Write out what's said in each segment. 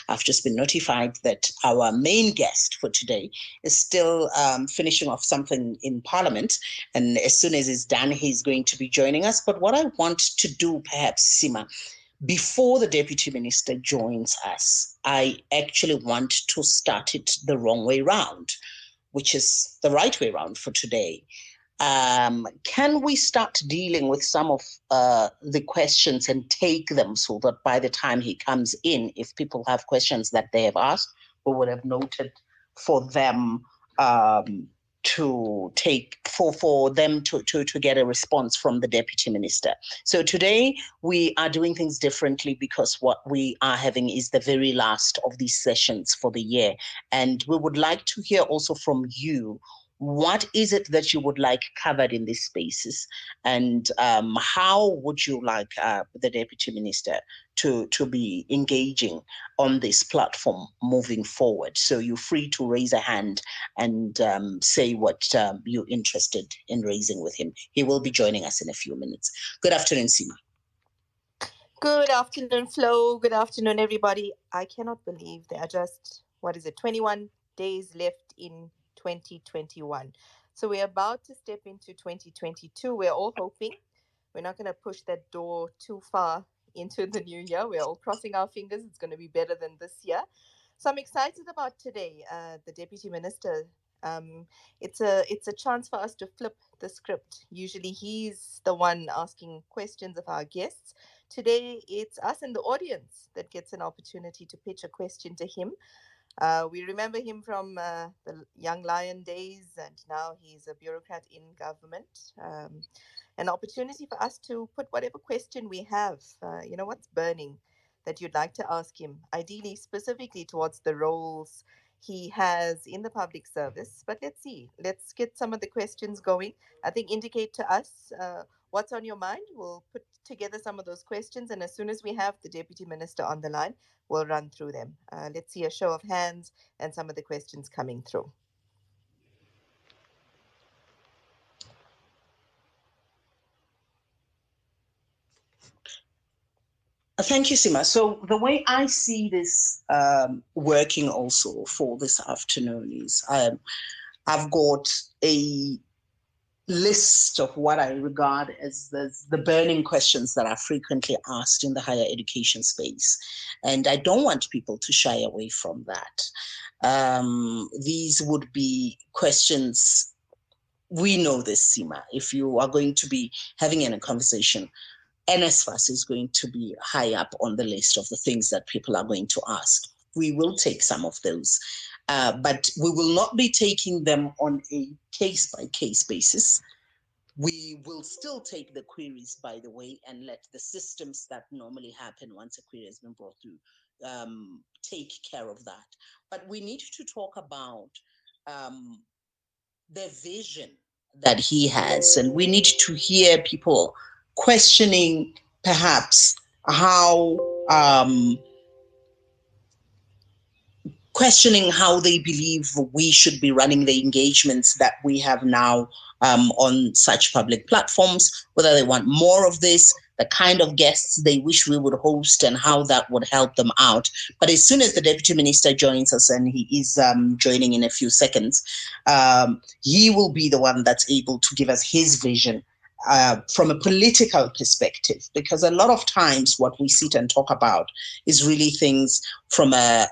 I've just been notified that our main guest for today is still finishing off something in Parliament. And as soon as it's done, he's going to be joining us. But what I want to do, perhaps, Sima, before the Deputy Minister joins us, I actually want to start it the wrong way round, which is the right way round for today. Can we start dealing with some of the questions and take them so that by the time he comes in, if people have questions that they have asked, we would have noted for them to take for them to get a response from the Deputy Minister. So today we are doing things differently because what we are having is the very last of these sessions for the year. And we would like to hear also from you, what is it that you would like covered in these spaces, and how would you like the Deputy Minister to be engaging on this platform moving forward? So you're free to raise a hand and say what you're interested in raising with him. He will be joining us in a few minutes. Good afternoon, Sima. Good afternoon, Flo. Good afternoon, everybody. I cannot believe there are just, 21 days left in 2021. So we're about to step into 2022. We're all hoping we're not going to push that door too far into the new year. We're all crossing our fingers. It's going to be better than this year. So I'm excited about today. The Deputy Minister, it's a chance for us to flip the script. Usually he's the one asking questions of our guests. Today, it's us in the audience that gets an opportunity to pitch a question to him. We remember him from the Young Lion days, and now he's a bureaucrat in government. An opportunity for us to put whatever question we have, what's burning that you'd like to ask him, ideally specifically towards the roles he has in the public service. But let's see, let's get some of the questions going. I think indicate to us what's on your mind. We'll put together some of those questions, and as soon as we have the Deputy Minister on the line, we'll run through them. Let's see a show of hands and some of the questions coming through. Thank you, Sima. So the way I see this working also for this afternoon is I've got a list of what I regard as the burning questions that are frequently asked in the higher education space. And I don't want people to shy away from that. These would be questions, we know this, Sima, if you are going to be having a conversation, NSFAS is going to be high up on the list of the things that people are going to ask. We will take some of those, but we will not be taking them on a case-by-case basis. We will still take the queries, by the way, and let the systems that normally happen once a query has been brought through take care of that. But we need to talk about the vision that he has, and we need to hear people questioning perhaps how they believe we should be running the engagements that we have now on such public platforms, whether they want more of this, the kind of guests they wish we would host, and how that would help them out. But as soon as the Deputy Minister joins us, and he is joining in a few seconds, he will be the one that's able to give us his vision from a political perspective, because a lot of times what we sit and talk about is really things from a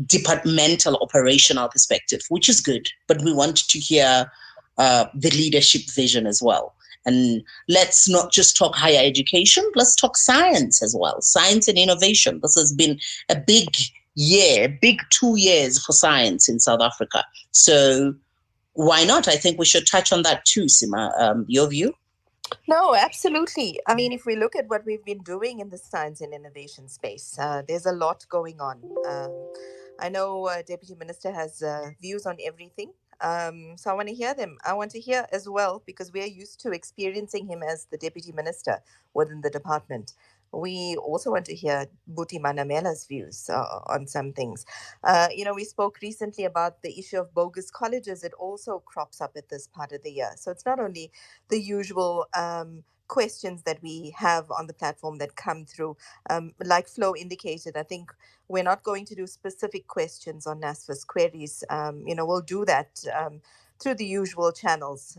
departmental operational perspective, which is good, but we want to hear the leadership vision as well. And let's not just talk higher education, let's talk science as well, science and innovation. This has been a big 2 years for science in South Africa. So why not? I think we should touch on that too, Sima. Your view? No, absolutely. I mean, if we look at what we've been doing in the science and innovation space, there's a lot going on. I know Deputy Minister has views on everything. So I want to hear them. I want to hear as well, because we are used to experiencing him as the Deputy Minister within the department. We also want to hear Buti Manamela's views on some things. We spoke recently about the issue of bogus colleges. It also crops up at this part of the year. So it's not only the usual questions that we have on the platform that come through. Like Flo indicated, I think we're not going to do specific questions on NASFA's queries. We'll do that through the usual channels.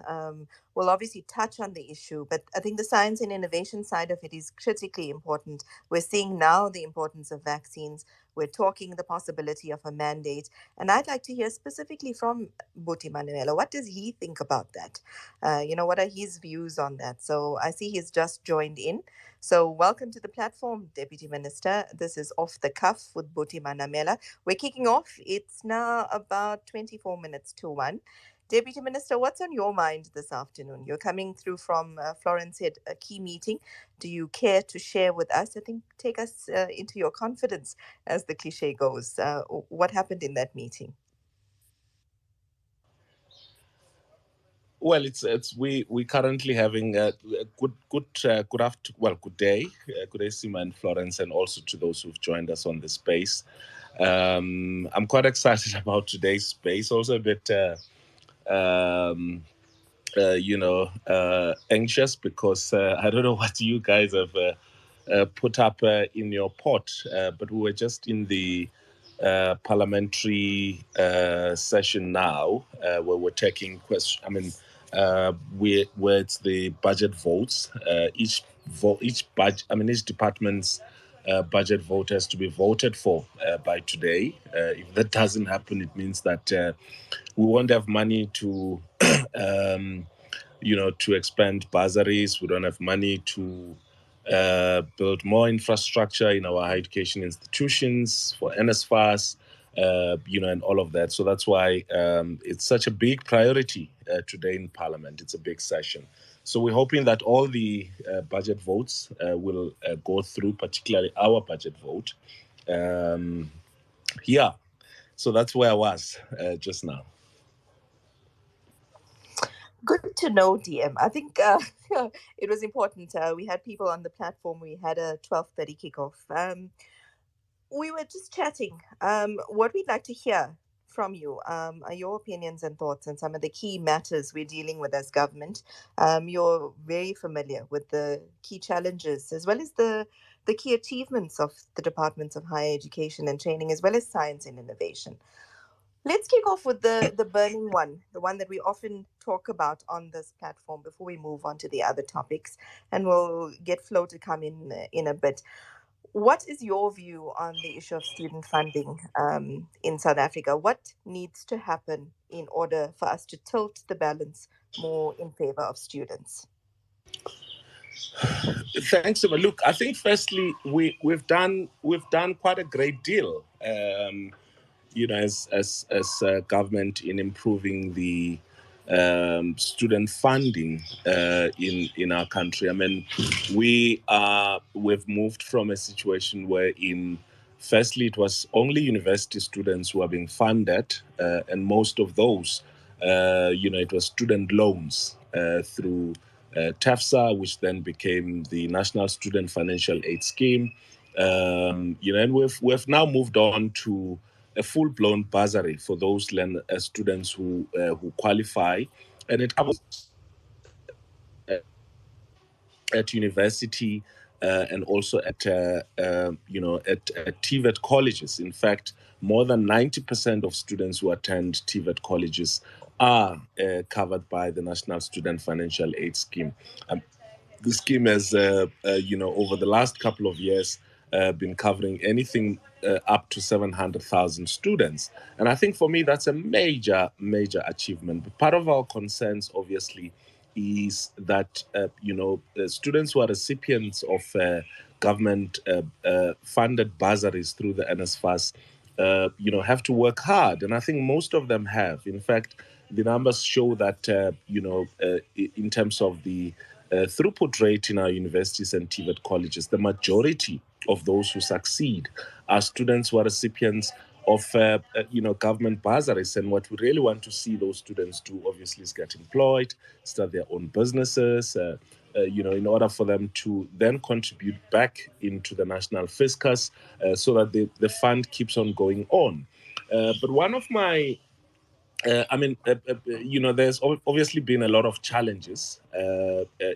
We'll obviously touch on the issue, but I think the science and innovation side of it is critically important. We're seeing now the importance of vaccines. We're talking the possibility of a mandate. And I'd like to hear specifically from Buti Manamela. What does he think about that? What are his views on that? So I see he's just joined in. So welcome to the platform, Deputy Minister. This is Off the Cuff with Buti Manamela. We're kicking off. It's now about 24 minutes to 1. Deputy Minister, what's on your mind this afternoon? You're coming through from Florence Head, a key meeting. Do you care to share with us? I think take us into your confidence, as the cliche goes. What happened in that meeting? Well, it's we currently having a good day, Sima and Florence, and also to those who've joined us on the space. I'm quite excited about today's space. Also a bit anxious because I don't know what you guys have put up in your pot, but we were just in the parliamentary session now where we're taking questions. I mean, where it's the budget votes. Each budget. I mean, each department's budget vote has to be voted for by today. If that doesn't happen, it means that we won't have money to to expand bursaries. We don't have money to build more infrastructure in our higher education institutions for NSFAS, and all of that. So that's why it's such a big priority today in Parliament. It's a big session. So we're hoping that all the budget votes will go through, particularly our budget vote. Yeah, so that's where I was just now. Good to know, DM. I think it was important. We had people on the platform. We had a 12:30 kickoff. We were just chatting. What we'd like to hear from you are your opinions and thoughts on some of the key matters we're dealing with as government. You're very familiar with the key challenges as well as the key achievements of the departments of higher education and training, as well as science and innovation. Let's kick off with the burning one, the one that we often talk about on this platform before we move on to the other topics, and we'll get Flo to come in a bit. What is your view on the issue of student funding in South Africa? What needs to happen in order for us to tilt the balance more in favor of students? Thanks, Emma. Look, I think firstly we've done quite a great deal, as government in improving the student funding in our country. I mean, we've moved from a situation where firstly it was only university students who are being funded, and most of those, it was student loans through TAFSA, which then became the National Student Financial Aid Scheme. And we've now moved on to a full-blown bursary for those students who qualify, and it covers at university and also at TVET colleges. In fact, more than 90% of students who attend TVET colleges are covered by the National Student Financial Aid Scheme. The scheme has, over the last couple of years, been covering anything up to 700,000 students. And I think for me, that's a major, major achievement. But part of our concerns, obviously, is that, students who are recipients of government funded bursaries through the NSFAS, have to work hard. And I think most of them have. In fact, the numbers show that, in terms of the throughput rate in our universities and TVET colleges, the majority of those who succeed are students who are recipients of government bursaries. And what we really want to see those students do, obviously, is get employed, start their own businesses, in order for them to then contribute back into the national fiscus, so that the fund keeps on going on. But one of my there's obviously been a lot of challenges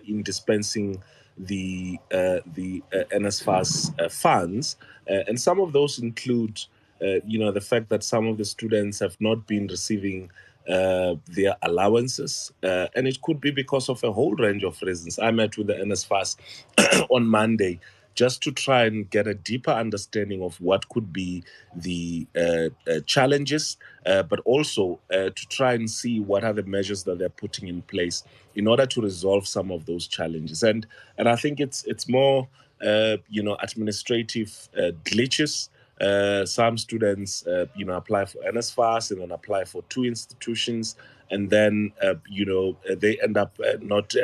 in dispensing the NSFAS funds, and some of those include, the fact that some of the students have not been receiving their allowances, and it could be because of a whole range of reasons. I met with the NSFAS on Monday just to try and get a deeper understanding of what could be the challenges, but also to try and see what are the measures that they're putting in place in order to resolve some of those challenges. And I think it's more administrative glitches. Some students, apply for NSFAS and then apply for two institutions, and then they end up not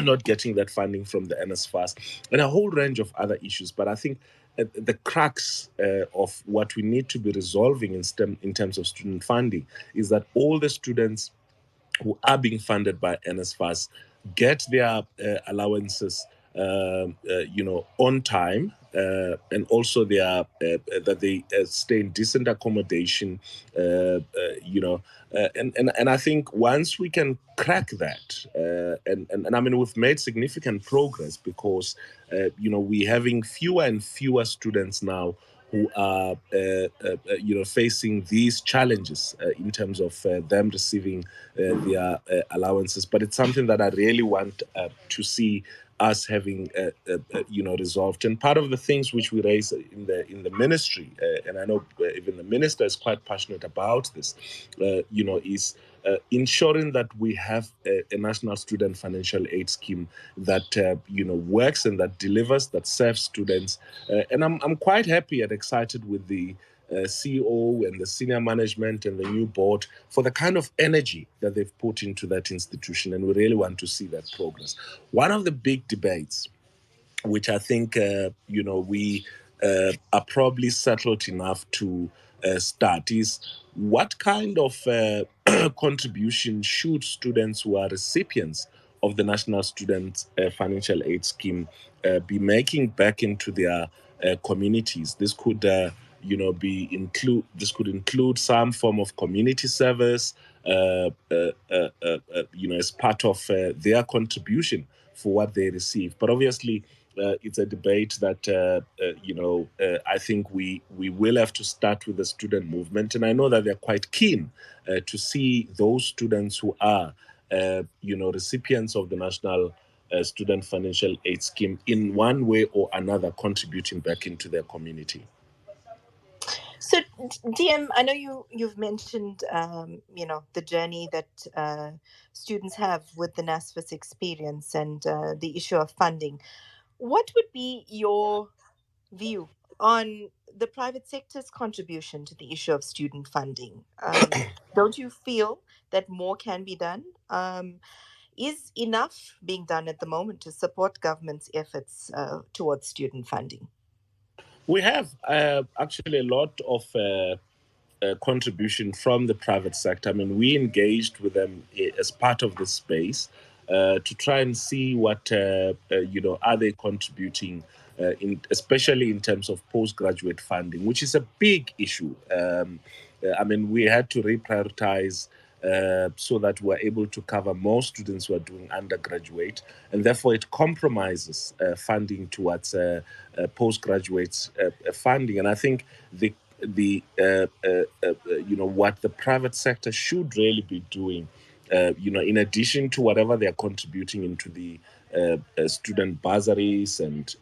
not getting that funding from the NSFAS, and a whole range of other issues. But I think the crux of what we need to be resolving in terms of student funding is that all the students who are being funded by NSFAS get their allowances, on time, and also that they stay in decent accommodation, and I think once we can crack that, and I mean we've made significant progress because we're having fewer and fewer students now who are facing these challenges in terms of them receiving their allowances. But it's something that I really want to see us having resolved. And part of the things which we raise in the ministry, and I know even the minister is quite passionate about this, is ensuring that we have a national student financial aid scheme that works and that delivers, that serves students. And I'm quite happy and excited with the CEO and the senior management and the new board for the kind of energy that they've put into that institution, and we really want to see that progress. One of the big debates, which I think we are probably settled enough to start, is what kind of contribution should students who are recipients of the National Student Financial Aid Scheme be making back into their communities? This could this could include some form of community service, as part of their contribution for what they receive. But obviously, it's a debate that I think we will have to start with the student movement, and I know that they're quite keen to see those students who are recipients of the National Student Financial Aid Scheme in one way or another contributing back into their community. So, DM, I know you've mentioned the journey that students have with the NSFAS experience and the issue of funding. What would be your view on the private sector's contribution to the issue of student funding? Don't you feel that more can be done? Is enough being done at the moment to support government's efforts towards student funding? We have actually a lot of contribution from the private sector. I mean, we engaged with them as part of this space to try and see what are they contributing, especially in terms of postgraduate funding, which is a big issue. I mean, we had to reprioritize so that we're able to cover more students who are doing undergraduate, and therefore it compromises funding towards postgraduate funding. And I think what the private sector should really be doing, in addition to whatever they are contributing into the student bursaries and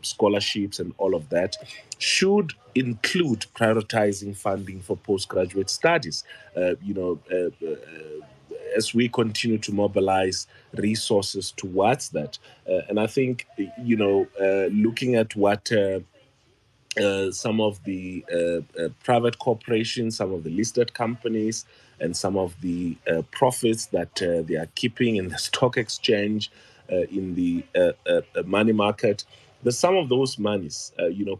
scholarships and all of that, should include prioritizing funding for postgraduate studies. As we continue to mobilize resources towards that. And I think, looking at what some of the private corporations, some of the listed companies, and some of the profits that they are keeping in the stock exchange, in the money market, the some of those monies,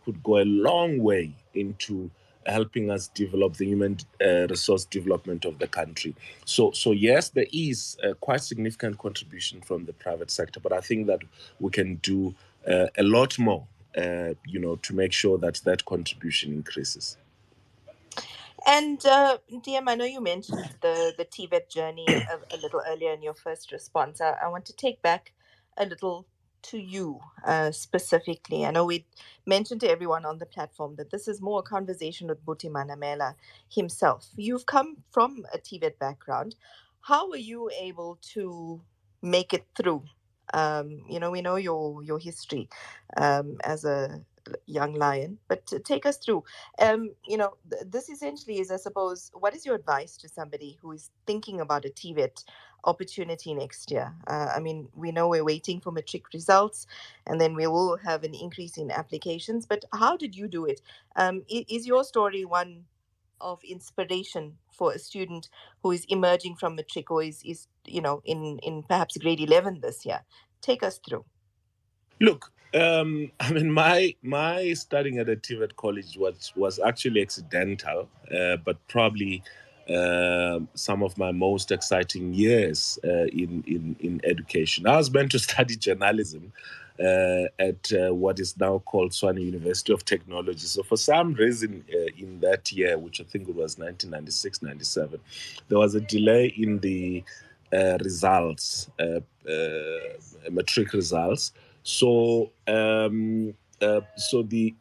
could go a long way into helping us develop the human resource development of the country. So yes, there is a quite significant contribution from the private sector, but I think that we can do a lot more, to make sure that that contribution increases. And DM, I know you mentioned the TVET journey a little earlier in your first response. I want to take back a little to you specifically. I know we mentioned to everyone on the platform that this is more a conversation with Buti Manamela himself. You've come from a TVET background. How were you able to make it through? We know your history as a young lion, but to take us through this essentially is, I suppose, what is your advice to somebody who is thinking about a TVET opportunity next year? I mean, we know we're waiting for matric results, and then we will have an increase in applications. But how did you do it? Is your story one of inspiration for a student who is emerging from matric, or is in perhaps grade 11 this year? Take us through. Look, I mean, my studying at a TVET college was actually accidental, but probably some of my most exciting years in education. I was meant to study journalism at what is now called Swane University of Technology. So for some reason in that year, which I think it was 1996-97, there was a delay in the results, matric results. So so the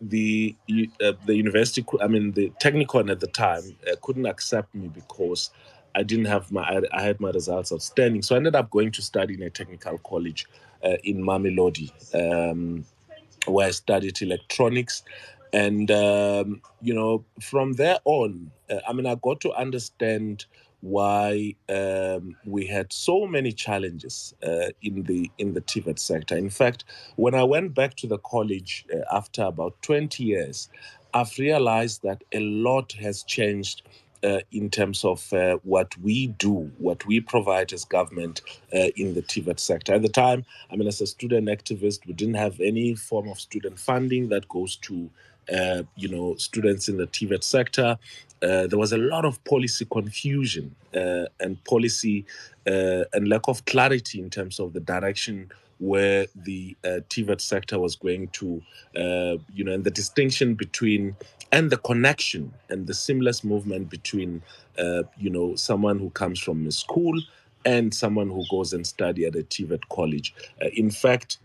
university, I mean the Technicon at the time, couldn't accept me because I had my results outstanding. So I ended up going to study in a technical college in Mamelodi, where I studied electronics. And, from there on, I mean, I got to understand why we had so many challenges in the TVET sector. In fact, when I went back to the college after about 20 years, I've realized that a lot has changed in terms of what we do, what we provide as government in the TVET sector. At the time, I mean, as a student activist, we didn't have any form of student funding that goes to, students in the TVET sector. There was a lot of policy confusion and policy and lack of clarity in terms of the direction where the TVET sector was going to, and the distinction between and the connection and the seamless movement between, someone who comes from a school and someone who goes and study at a TVET college. In fact,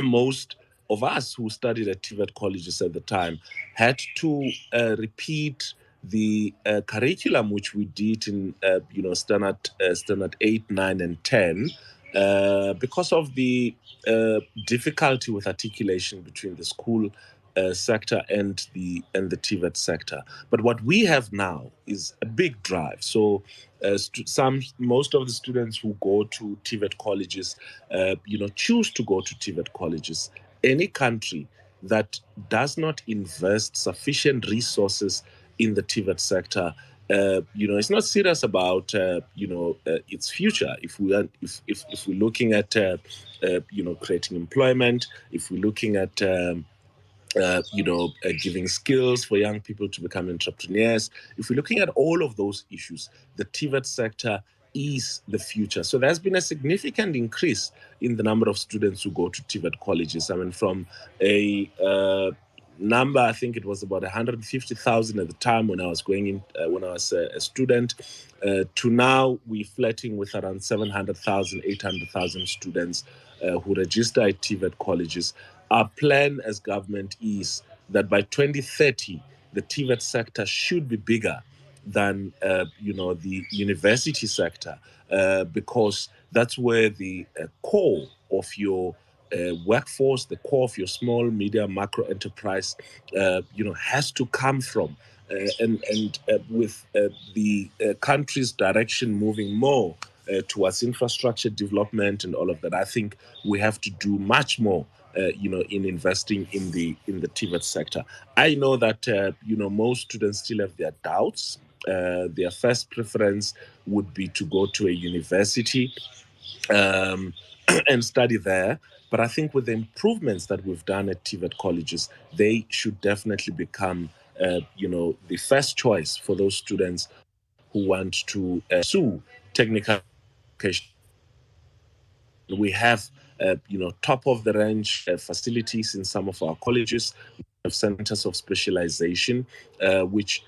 most of us who studied at TVET colleges at the time had to repeat the curriculum which we did in standard 8, 9, and 10 because of the difficulty with articulation between the school sector and the TVET sector. But what we have now is a big drive. So most of the students who go to TVET colleges, choose to go to TVET colleges. Any country that does not invest sufficient resources in the TVET sector, it's not serious about its future. If we're looking at creating employment, if we're looking at giving skills for young people to become entrepreneurs. If we're looking at all of those issues, the TVET sector is the future. So there's been a significant increase in the number of students who go to TVET colleges. I mean, from a number, I think it was about 150,000 at the time when I was going in, when I was a student, to now we're flirting with around 700,000, 800,000 students who register at TVET colleges. Our plan as government is that by 2030, the TVET sector should be bigger than the university sector, because that's where the core of your workforce, the core of your small, medium, macro enterprise, has to come from. And with the country's direction moving more towards infrastructure development and all of that, I think we have to do much more. In investing in the TVET sector. I know that most students still have their doubts. Their first preference would be to go to a university and study there. But I think with the improvements that we've done at TVET colleges, they should definitely become, the first choice for those students who want to pursue technical education. We have, top of the range facilities in some of our colleges. We have centers of specialization, which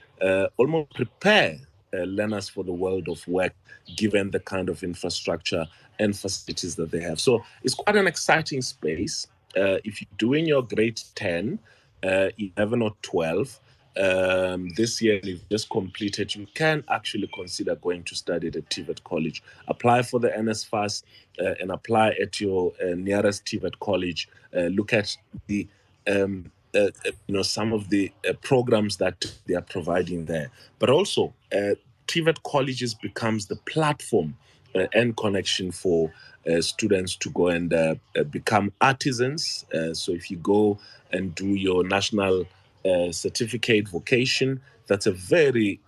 almost prepare learners for the world of work, given the kind of infrastructure and facilities that they have. So it's quite an exciting space. If you're doing your grade 10, 11 or 12, this year you've just completed, you can actually consider going to study at a TVET college. Apply for the NSFAS and apply at your nearest TVET college. Look at the some of the programs that they are providing there. But also, TVET colleges becomes the platform and connection for students to go and become artisans. So if you go and do your national certificate vocation, that's a very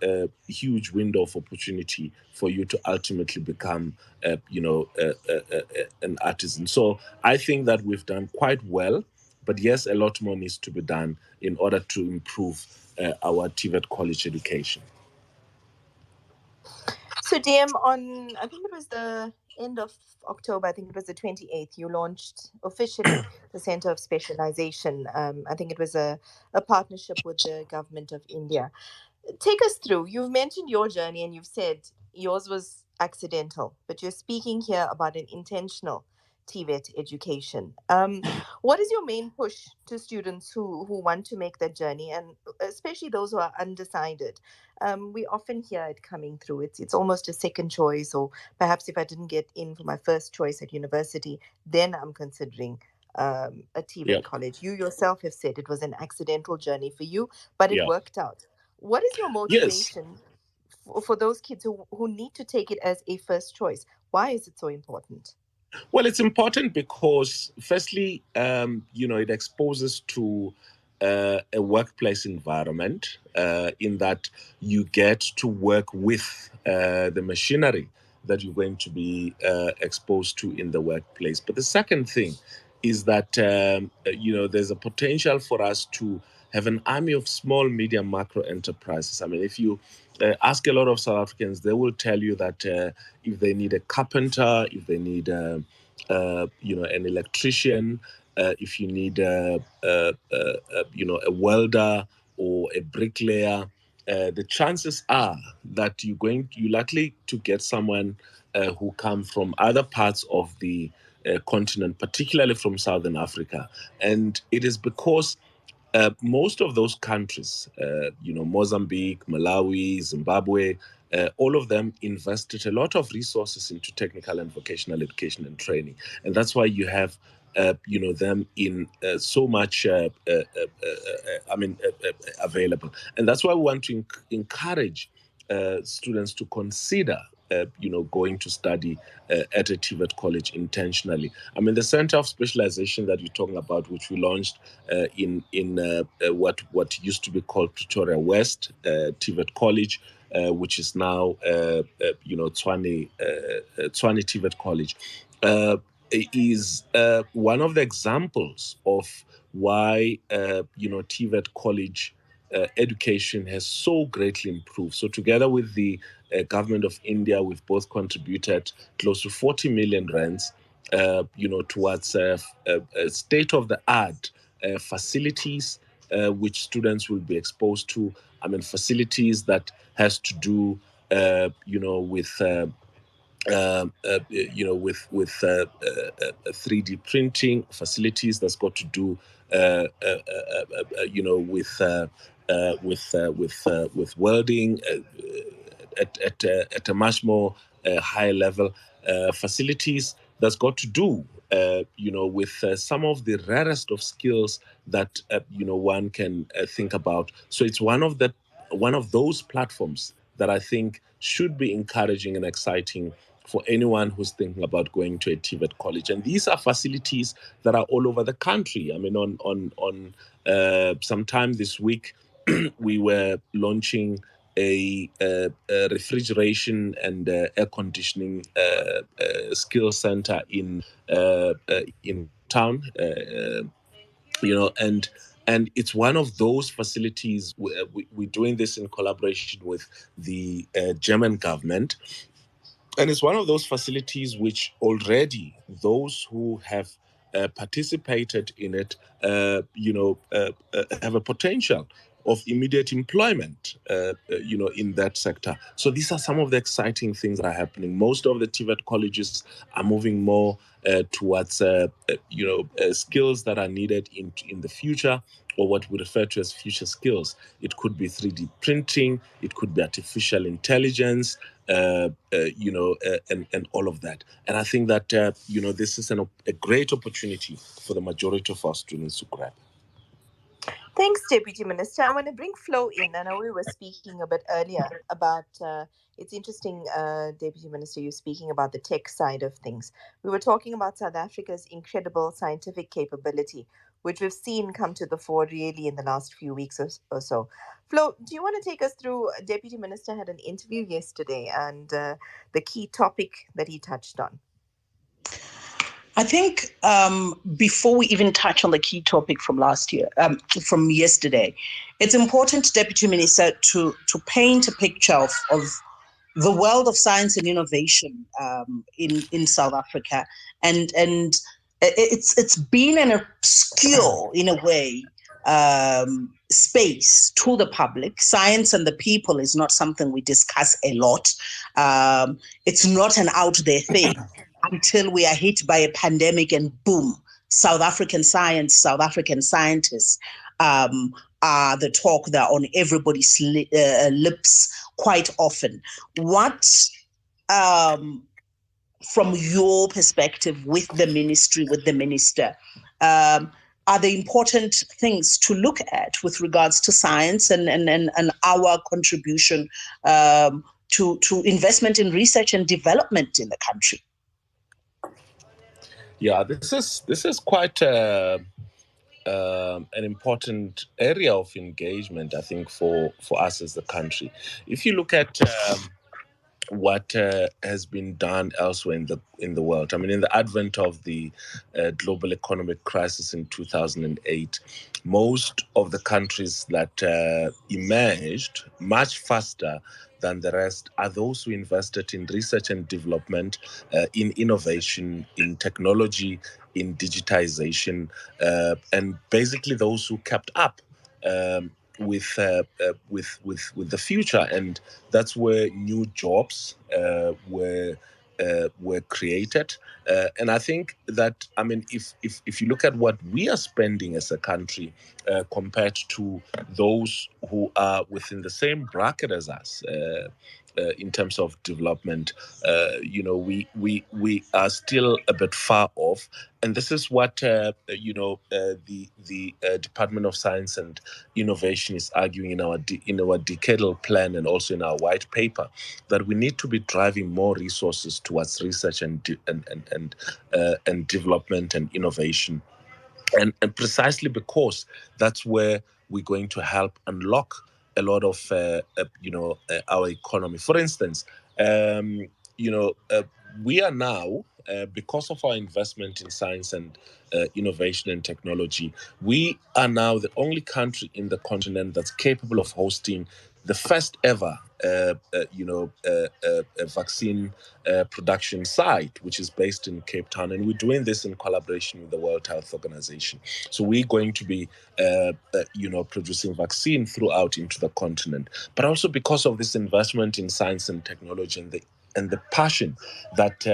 huge window of opportunity for you to ultimately become, an artisan. So I think that we've done quite well, but yes, a lot more needs to be done in order to improve our TVET college education. So, DM, on I think it was the end of October, I think it was the 28th, you launched officially the Center of Specialization. I think it was a partnership with the government of India. Take us through. You've mentioned your journey and you've said yours was accidental, but you're speaking here about an intentional TVET education. What is your main push to students who want to make that journey, and especially those who are undecided? We often hear it coming through. It's almost a second choice, or perhaps if I didn't get in for my first choice at university, then I'm considering a TVET Yeah, college. You yourself have said it was an accidental journey for you, but it yeah. worked out. What is your Yes. motivation for those kids who need to take it as a first choice? Why is it so important? Well, it's important because, firstly, it exposes to a workplace environment in that you get to work with the machinery that you're going to be exposed to in the workplace. But the second thing is that, there's a potential for us to have an army of small, medium, macro enterprises. I mean, if you ask a lot of South Africans, they will tell you that if they need a carpenter, if they need an electrician, if you need a welder or a bricklayer, the chances are that you're likely to get someone who come from other parts of the continent, particularly from Southern Africa, and it is because most of those countries, Mozambique, Malawi, Zimbabwe, all of them invested a lot of resources into technical and vocational education and training, and that's why you have, them in so much. Available, and that's why we want to encourage students to consider going to study at a TVET college intentionally. I mean, the Center of Specialization that you're talking about, which we launched in what used to be called Pretoria West TVET College, which is now Tshwane TVET College, is one of the examples of why TVET College education has so greatly improved. So together with the government of India, we've both contributed close to 40 million rands, towards state-of-the-art facilities which students will be exposed to. I mean, facilities that has to do, with 3D printing, facilities that's got to do with welding at a much more high level, facilities that's got to do with some of the rarest of skills that one can think about. So it's one of those platforms that I think should be encouraging and exciting for anyone who's thinking about going to a TVET college. And these are facilities that are all over the country. I mean, on sometime this week, we were launching a refrigeration and air conditioning skill center in town. And it's one of those facilities. We're doing this in collaboration with the German government, and it's one of those facilities which already those who have participated in it, have a potential of immediate employment, in that sector. So these are some of the exciting things that are happening. Most of the TVET colleges are moving more towards, skills that are needed in the future, or what we refer to as future skills. It could be 3D printing, it could be artificial intelligence, and all of that. And I think that, this is a great opportunity for the majority of our students to grab. Thanks, Deputy Minister. I want to bring Flo in. I know we were speaking a bit earlier about, it's interesting, Deputy Minister, you speaking about the tech side of things. We were talking about South Africa's incredible scientific capability, which we've seen come to the fore really in the last few weeks or so. Flo, do you want to take us through? Deputy Minister had an interview yesterday and the key topic that he touched on. I think before we even touch on the key topic from from yesterday, it's important, Deputy Minister, to paint a picture of the world of science and innovation in South Africa, and it's been an obscure, in a way, space to the public. Science and the people is not something we discuss a lot. It's not an out there thing until we are hit by a pandemic and boom, South African science, South African scientists are the talk that are on everybody's lips quite often. What, from your perspective with the ministry, with the minister, are the important things to look at with regards to science and our contribution to investment in research and development in the country? Yeah, this is quite an important area of engagement, I think, for us as a country. If you look at what has been done elsewhere in the world. I mean, in the advent of the global economic crisis in 2008, most of the countries that emerged much faster than the rest are those who invested in research and development, in innovation, in technology, in digitization, and basically those who kept up with the future, and that's where new jobs were created. And I think that, I mean, if you look at what we are spending as a country compared to those who are within the same bracket as us, in terms of development, we are still a bit far off, and this is what the Department of Science and Innovation is arguing in our decadal plan and also in our white paper, that we need to be driving more resources towards research and development and innovation. And precisely because that's where we're going to help unlock a lot of our economy. For instance, we are now, because of our investment in science and innovation and technology, we are now the only country in the continent that's capable of hosting the first ever a vaccine production site, which is based in Cape Town, and we're doing this in collaboration with the World Health Organization. So we're going to be producing vaccine throughout into the continent, but also because of this investment in science and technology and the passion that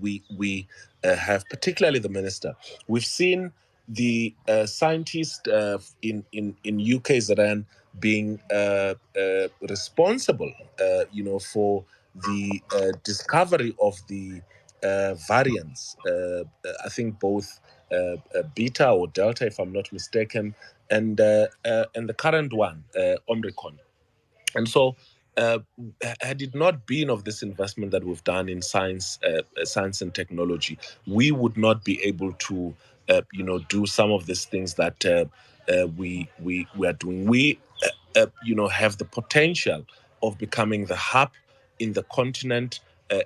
we have, particularly the minister. We've seen the scientists in UK Zaran being responsible, for the discovery of the variants. I think both beta or delta, if I'm not mistaken, and the current one, Omicron. And so, had it not been of this investment that we've done in science and technology, we would not be able to, do some of these things that we are doing. We, have the potential of becoming the hub in the continent.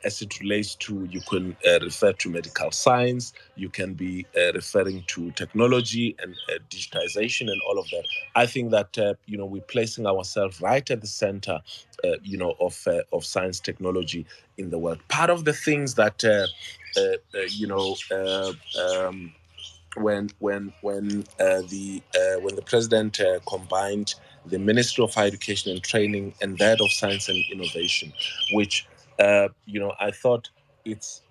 As it relates to, you can refer to medical science, you can be referring to technology and digitization and all of that. I think that we're placing ourselves right at the center, of science technology in the world. Part of the things that when the president combined the Ministry of Higher Education and Training and that of Science and Innovation, which I thought it's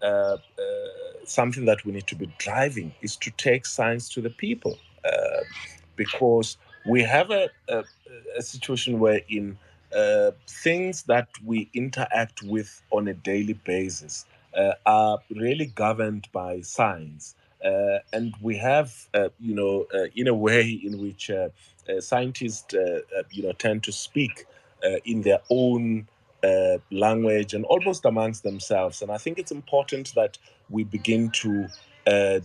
something that we need to be driving is to take science to the people, because we have a situation where in things that we interact with on a daily basis are really governed by science. And we have, in a way in which scientists, tend to speak in their own language and almost amongst themselves. And I think it's important that we begin to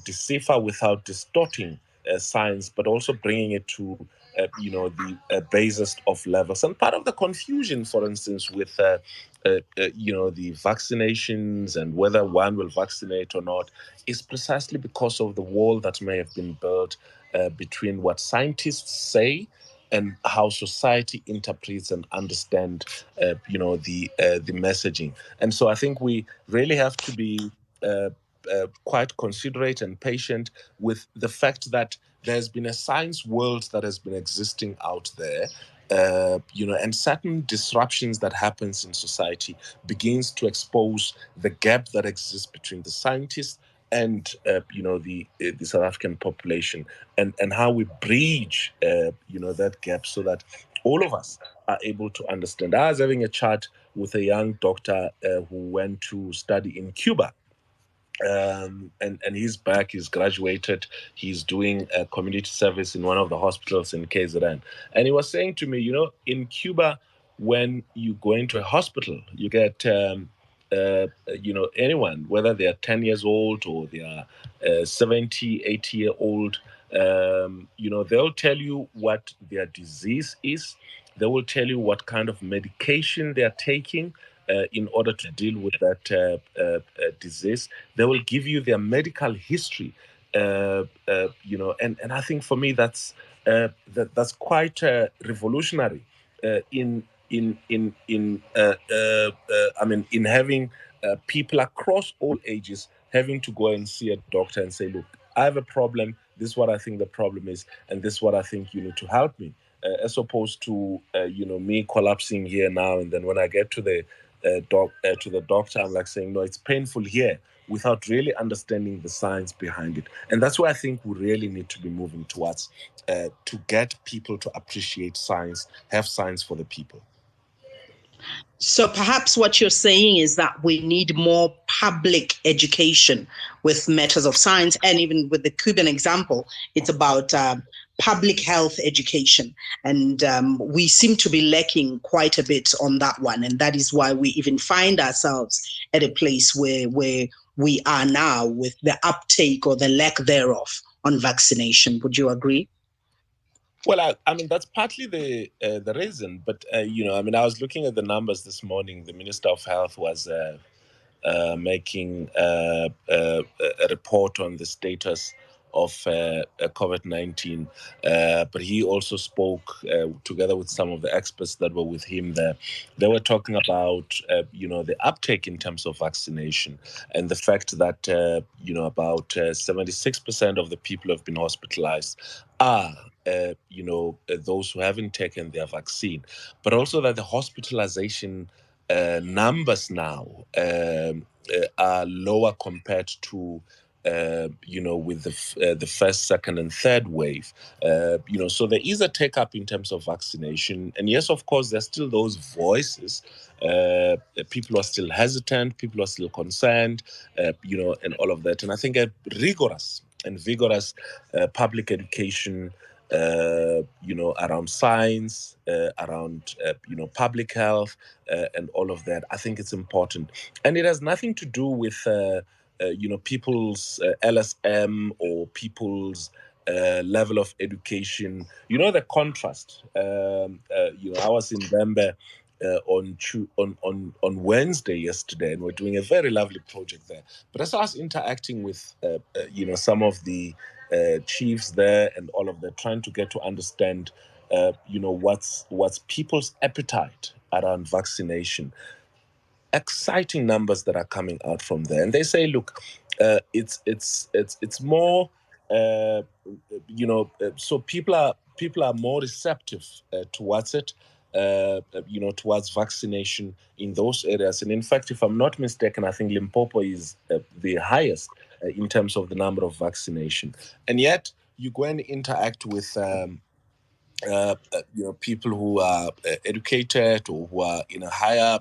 decipher without distorting science, but also bringing it to the basest of levels. And part of the confusion, for instance, with the vaccinations and whether one will vaccinate or not is precisely because of the wall that may have been built between what scientists say and how society interprets and understand, the messaging. And so I think we really have to be quite considerate and patient with the fact that there's been a science world that has been existing out there, and certain disruptions that happens in society begins to expose the gap that exists between the scientists and the South African population, and how we bridge that gap so that all of us are able to understand. I was having a chat with a young doctor who went to study in Cuba, and he's back. He's graduated. He's doing a community service in one of the hospitals in KZN. And he was saying to me, in Cuba, when you go into a hospital, you get, anyone, whether they are 10 years old or they are 70, 80 year old, they'll tell you what their disease is. They will tell you what kind of medication they are taking in order to deal with that disease. They will give you their medical history, and I think for me that's quite revolutionary in having people across all ages having to go and see a doctor and say, look, I have a problem. This is what I think the problem is, and this is what I think you need to help me. As opposed to me collapsing here now, and then when I get to the to the doctor, I'm like saying, no, it's painful here, without really understanding the science behind it. And that's why I think we really need to be moving towards to get people to appreciate science, have science for the people. So perhaps what you're saying is that we need more public education with matters of science, and even with the Cuban example, it's about public health education. And we seem to be lacking quite a bit on that one. And that is why we even find ourselves at a place where we are now with the uptake or the lack thereof on vaccination. Would you agree? Well, I mean that's partly the reason, but I was looking at the numbers this morning. The Minister of Health was making a report on the status of COVID-19, but he also spoke together with some of the experts that were with him there. They were talking about the uptake in terms of vaccination and the fact that about 76% of the people who have been hospitalized are those who haven't taken their vaccine, but also that the hospitalization numbers now are lower compared to with the first, second, and third wave. So there is a take up in terms of vaccination, and yes, of course, there's still those voices. People are still hesitant. People are still concerned. And all of that. And I think a rigorous and vigorous public education around science, around, public health, and all of that. I think it's important. And it has nothing to do with, people's LSM or people's level of education. The contrast. I was in Bembe on Wednesday yesterday, and we're doing a very lovely project there. But as I was interacting with some of the chiefs there and all of that, trying to get to understand what's people's appetite around vaccination. Exciting numbers that are coming out from there, and they say, look, it's more so people are more receptive towards it, towards vaccination in those areas. And in fact, if I'm not mistaken, I think Limpopo is the highest in terms of the number of vaccination. And yet, you go and interact with people who are educated or who are in a higher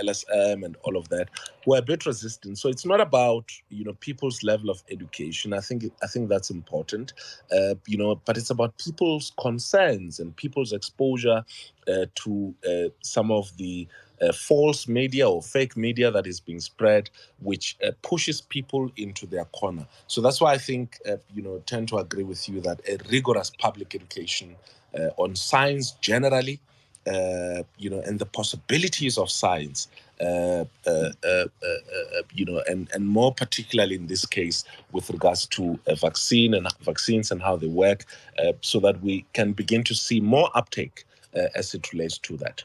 LSM and all of that, who are a bit resistant. So it's not about people's level of education. I think that's important, but it's about people's concerns and people's exposure to some of the false media or fake media that is being spread, which pushes people into their corner. So that's why I think tend to agree with you that a rigorous public education on science generally, and the possibilities of science, and more particularly in this case with regards to a vaccine and vaccines and how they work, so that we can begin to see more uptake as it relates to that.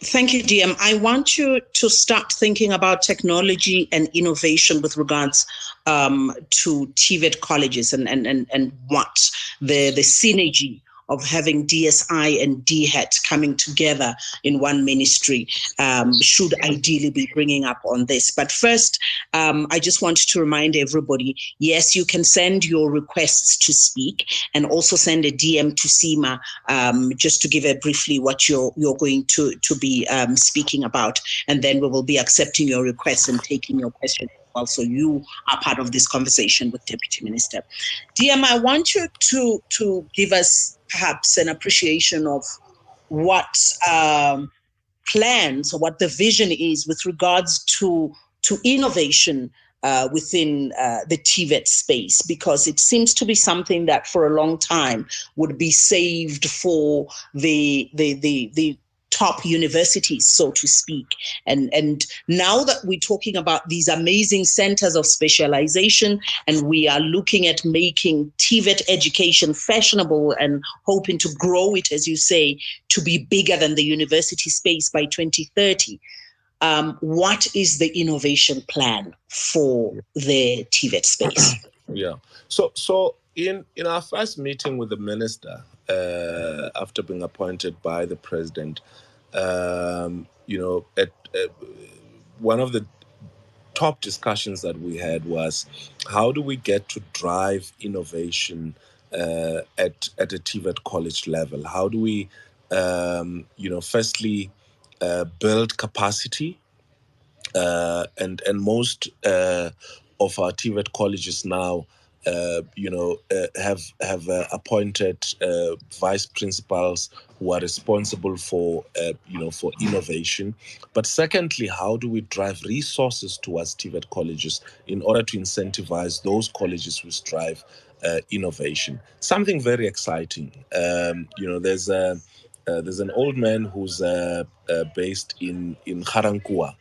Thank you, DM. I want you to start thinking about technology and innovation with regards to TVET colleges and what the synergy of having DSI and DHET coming together in one ministry should ideally be bringing up on this. But first, I just wanted to remind everybody, yes, you can send your requests to speak and also send a DM to SEMA just to give briefly what you're going to be speaking about. And then we will be accepting your requests and taking your questions. Also, you are part of this conversation with Deputy Minister. DM, I want you to give us perhaps an appreciation of what plans or what the vision is with regards to innovation within the TVET space, because it seems to be something that for a long time would be saved for the top universities, so to speak. And now that we're talking about these amazing centers of specialization, and we are looking at making TVET education fashionable and hoping to grow it, as you say, to be bigger than the university space by 2030, what is the innovation plan for the TVET space? Yeah. So in our first meeting with the minister, after being appointed by the president, one of the top discussions that we had was, how do we get to drive innovation at a TVET college level? How do we, firstly, build capacity, and most of our TVET colleges now, have appointed vice principals who are responsible for for innovation. But secondly, how do we drive resources towards TVET colleges in order to incentivize those colleges which drive innovation? Something very exciting. There's an old man who's based in Garankuwa.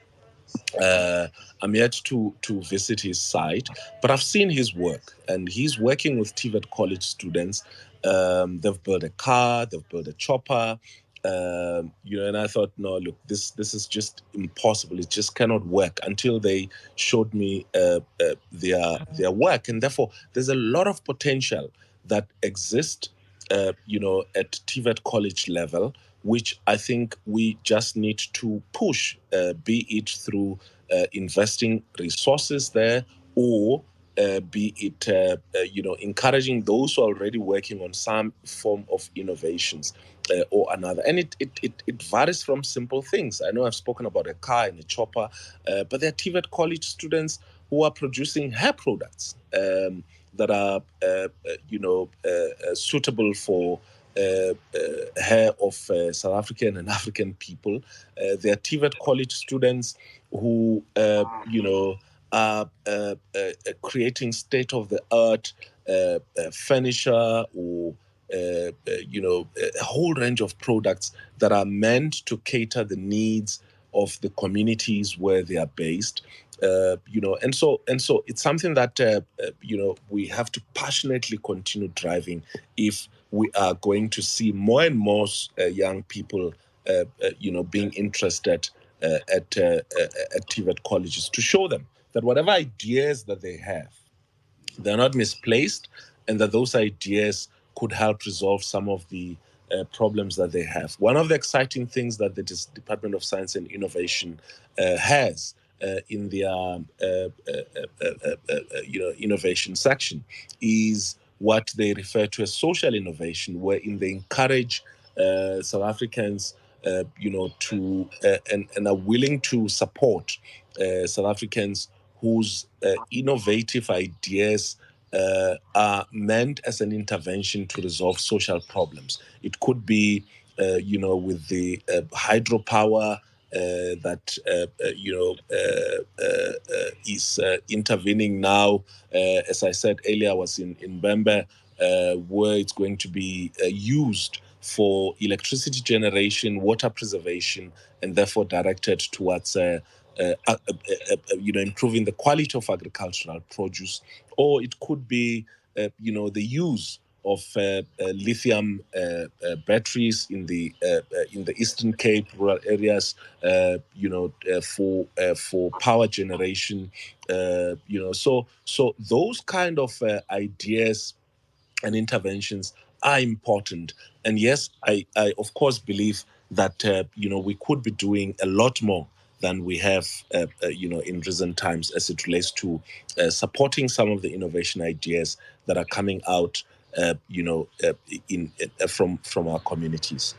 I'm yet to visit his site, but I've seen his work, and he's working with TVET college students. They've built a car, they've built a chopper, and I thought, no, look, this is just impossible. It just cannot work, until they showed me their work, and therefore there's a lot of potential that exists, at TVET college level, which I think we just need to push, be it through investing resources there, or be it encouraging those who are already working on some form of innovations or another. And it varies from simple things. I know I've spoken about a car and a chopper, but there are TVET college students who are producing hair products that are suitable for hair of South African and African people. There are TVET college students who, are creating state-of-the-art furniture, or a whole range of products that are meant to cater the needs of the communities where they are based. And so it's something that we have to passionately continue driving if we are going to see more and more young people being interested at TVET colleges, to show them that whatever ideas that they have, they're not misplaced, and that those ideas could help resolve some of the problems that they have. One of the exciting things that the Department of Science and Innovation has in their innovation section is what they refer to as social innovation, wherein they encourage South Africans, to and are willing to support South Africans whose innovative ideas are meant as an intervention to resolve social problems. It could be, with the hydropower that is intervening now. As I said earlier, I was in Bembe, where it's going to be used for electricity generation, water preservation, and therefore directed towards improving the quality of agricultural produce. Or it could be, the use of lithium batteries in the Eastern Cape rural areas, for power generation. So those kind of ideas and interventions are important. And yes, I of course believe that we could be doing a lot more than we have in recent times as it relates to supporting some of the innovation ideas that are coming out from our communities.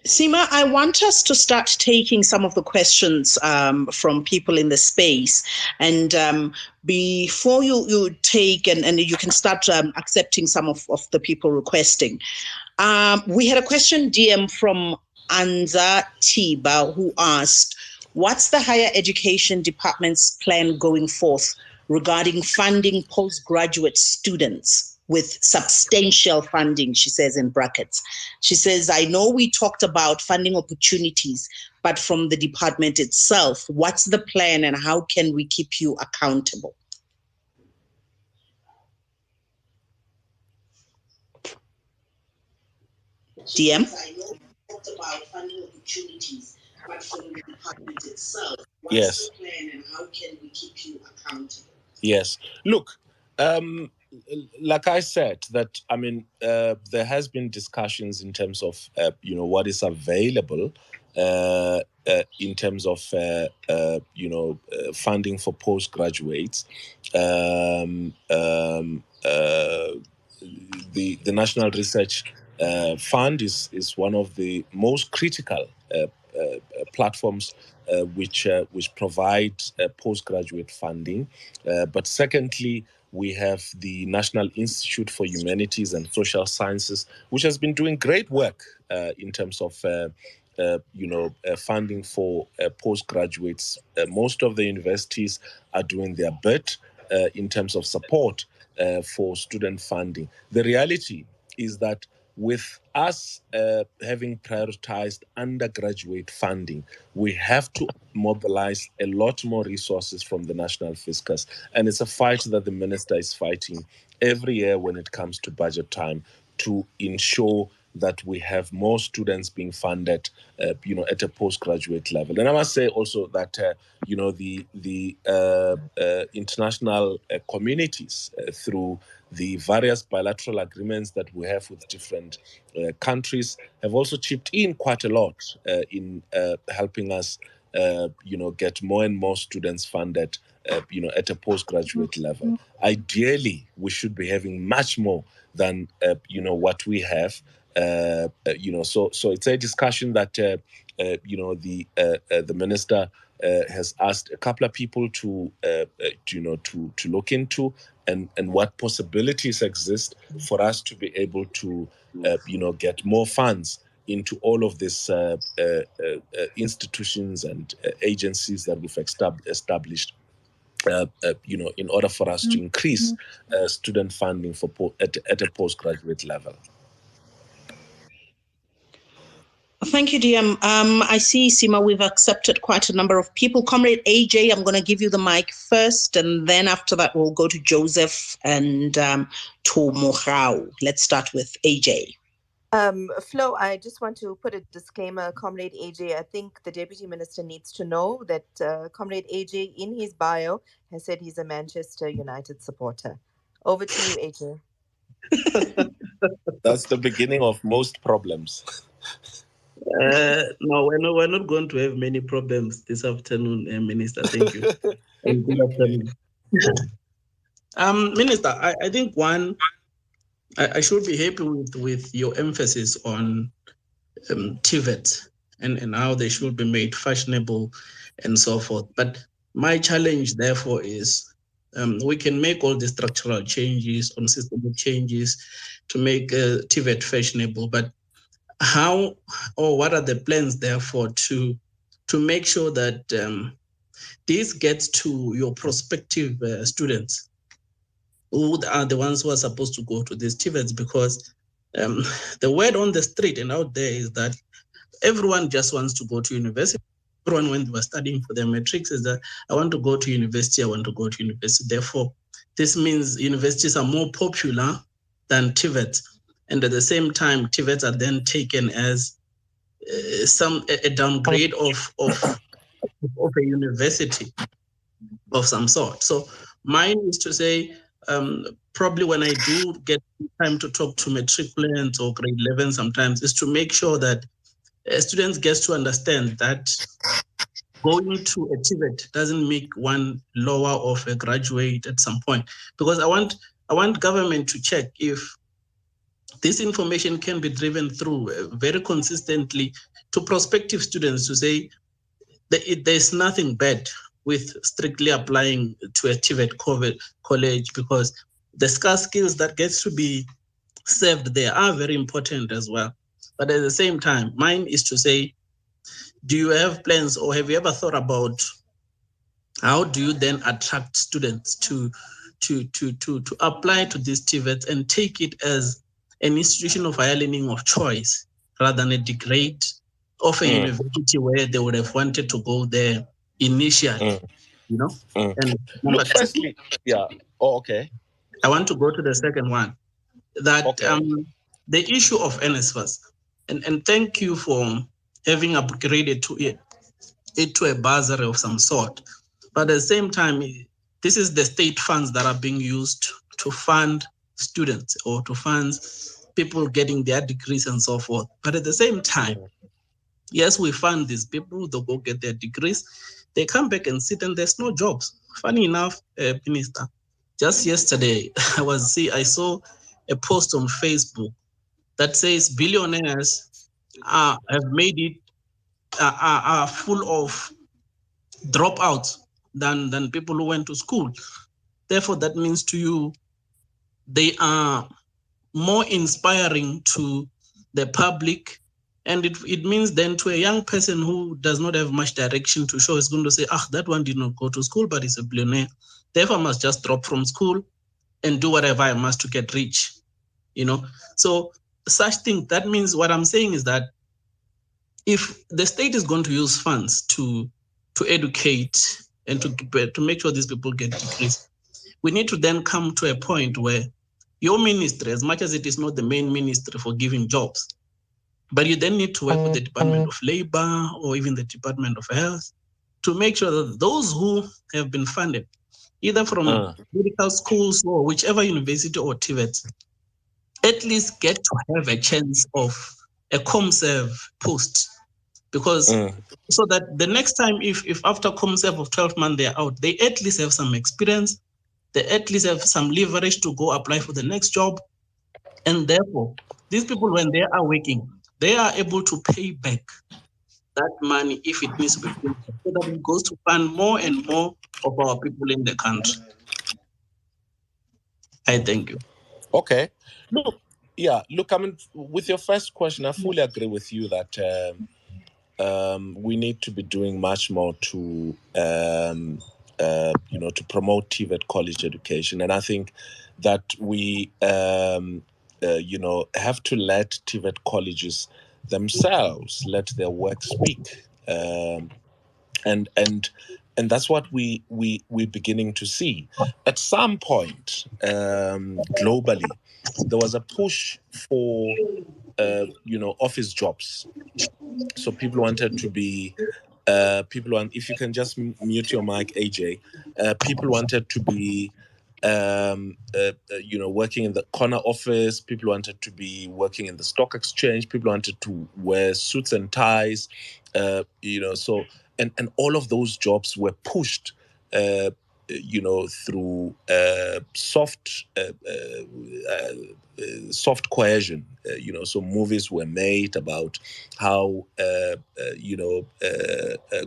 Sima, I want us to start taking some of the questions from people in the space. And before you take, and you can start accepting some of the people requesting. We had a question DM from Anza Tiba, who asked, what's the higher education department's plan going forth regarding funding postgraduate students with substantial funding, she says in brackets. She says, I know we talked about funding opportunities, but from the department itself, what's the plan and how can we keep you accountable? DM? I know we talked about funding opportunities, but from the department itself, what's the plan and how can we keep you accountable? Yes. Look, like I said, that there has been discussions in terms of what is available in terms of funding for postgraduates. The National Research Fund is one of the most critical platforms which provide postgraduate funding. But secondly, we have the National Institute for Humanities and Social Sciences, which has been doing great work in terms of funding for postgraduates. Most of the universities are doing their bit in terms of support for student funding. The reality is that with us having prioritized undergraduate funding, we have to mobilize a lot more resources from the National Fiscus. And it's a fight that the minister is fighting every year when it comes to budget time to ensure that we have more students being funded, at a postgraduate level. And I must say also that, the international communities through the various bilateral agreements that we have with different countries have also chipped in quite a lot in helping us, get more and more students funded, at a postgraduate level. Ideally, we should be having much more than what we have. So it's a discussion that the minister has asked a couple of people to look into, and what possibilities exist for us to be able to get more funds into all of these institutions and agencies that we've established. In order for us to increase student funding at a postgraduate level. Thank you, DM. I see, Sima, we've accepted quite a number of people. Comrade AJ, I'm going to give you the mic first, and then after that, we'll go to Joseph and to Mohau. Let's start with AJ. Flo, I just want to put a disclaimer, Comrade AJ. I think the Deputy Minister needs to know that Comrade AJ, in his bio, has said he's a Manchester United supporter. Over to you, AJ. That's the beginning of most problems. No, we're not going to have many problems this afternoon, Minister. Thank you. And good afternoon. Minister, I think I should be happy with your emphasis on TVET and how they should be made fashionable and so forth. But my challenge, therefore, is we can make all the structural changes on systemic changes to make TVET fashionable, but how or what are the plans, therefore, to make sure that this gets to your prospective students who are the ones who are supposed to go to these TVETs? Because the word on the street and out there is that everyone just wants to go to university. Everyone, when they were studying for their matrics, is that I want to go to university, I want to go to university. Therefore, this means universities are more popular than TVETs. And at the same time, TVETs are then taken as a downgrade of a university of some sort. So mine is to say, probably when I do get time to talk to matriculants or grade 11 sometimes, is to make sure that students get to understand that going to a TVET doesn't make one lower of a graduate at some point. Because I want government to check if this information can be driven through very consistently to prospective students to say that there's nothing bad with strictly applying to a TVET college, because the scarce skills that gets to be served there are very important as well. But at the same time, mine is to say, do you have plans or have you ever thought about how do you then attract students to apply to these TVETs and take it as an institution of higher learning of choice rather than a degrade of a university where they would have wanted to go there initially, you know? And Look, firstly, yeah. Oh, okay. I want to go to the second one, that Okay. the issue of NSFAS, and thank you for having upgraded to it to a bursary of some sort. But at the same time, this is the state funds that are being used to fund students or to fund people getting their degrees and so forth. But at the same time, yes, we fund these people, they go get their degrees, they come back and sit and there's no jobs. Funny enough, Minister, just yesterday, I saw a post on Facebook that says billionaires have made it are full of dropouts than people who went to school. Therefore, that means to you, they are more inspiring to the public. And it means then to a young person who does not have much direction to show, is going to say, that one did not go to school, but he's a billionaire. Therefore, I must just drop from school and do whatever I must to get rich, you know? So such thing, that means what I'm saying is that if the state is going to use funds to educate and to make sure these people get degrees, we need to then come to a point where your ministry, as much as it is not the main ministry for giving jobs, but you then need to work with the Department of Labor or even the Department of Health to make sure that those who have been funded, either from medical schools or whichever university or TVET, at least get to have a chance of a ComServe post. Because so that the next time, if after ComServe of 12 months they're out, they at least have some experience, they at least have some leverage to go apply for the next job. And therefore, these people, when they are working, they are able to pay back that money if it needs to be paid back, so that it goes to fund more and more of our people in the country. I thank you. Okay. Look, I mean, with your first question, I fully agree with you that we need to be doing much more to to promote TVET college education, and I think that we have to let TVET colleges themselves let their work speak, and that's what we're beginning to see. At some point, globally, there was a push for office jobs. So people wanted to be if you can just mute your mic, AJ. People wanted to be working in the corner office. People wanted to be working in the stock exchange. People wanted to wear suits and ties. So and all of those jobs were pushed through soft coercion. So movies were made about how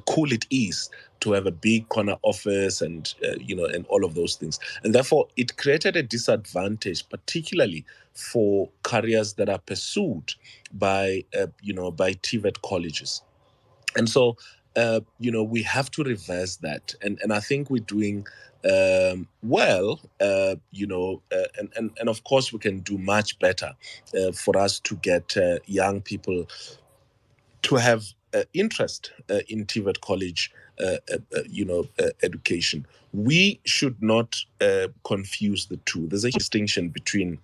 cool it is to have a big corner office, and and all of those things, and therefore it created a disadvantage, particularly for careers that are pursued by by TVET colleges. And so we have to reverse that, and I think we're doing well, and of course we can do much better for us to get young people to have interest in TVET college education. We should not confuse the two. There's a distinction between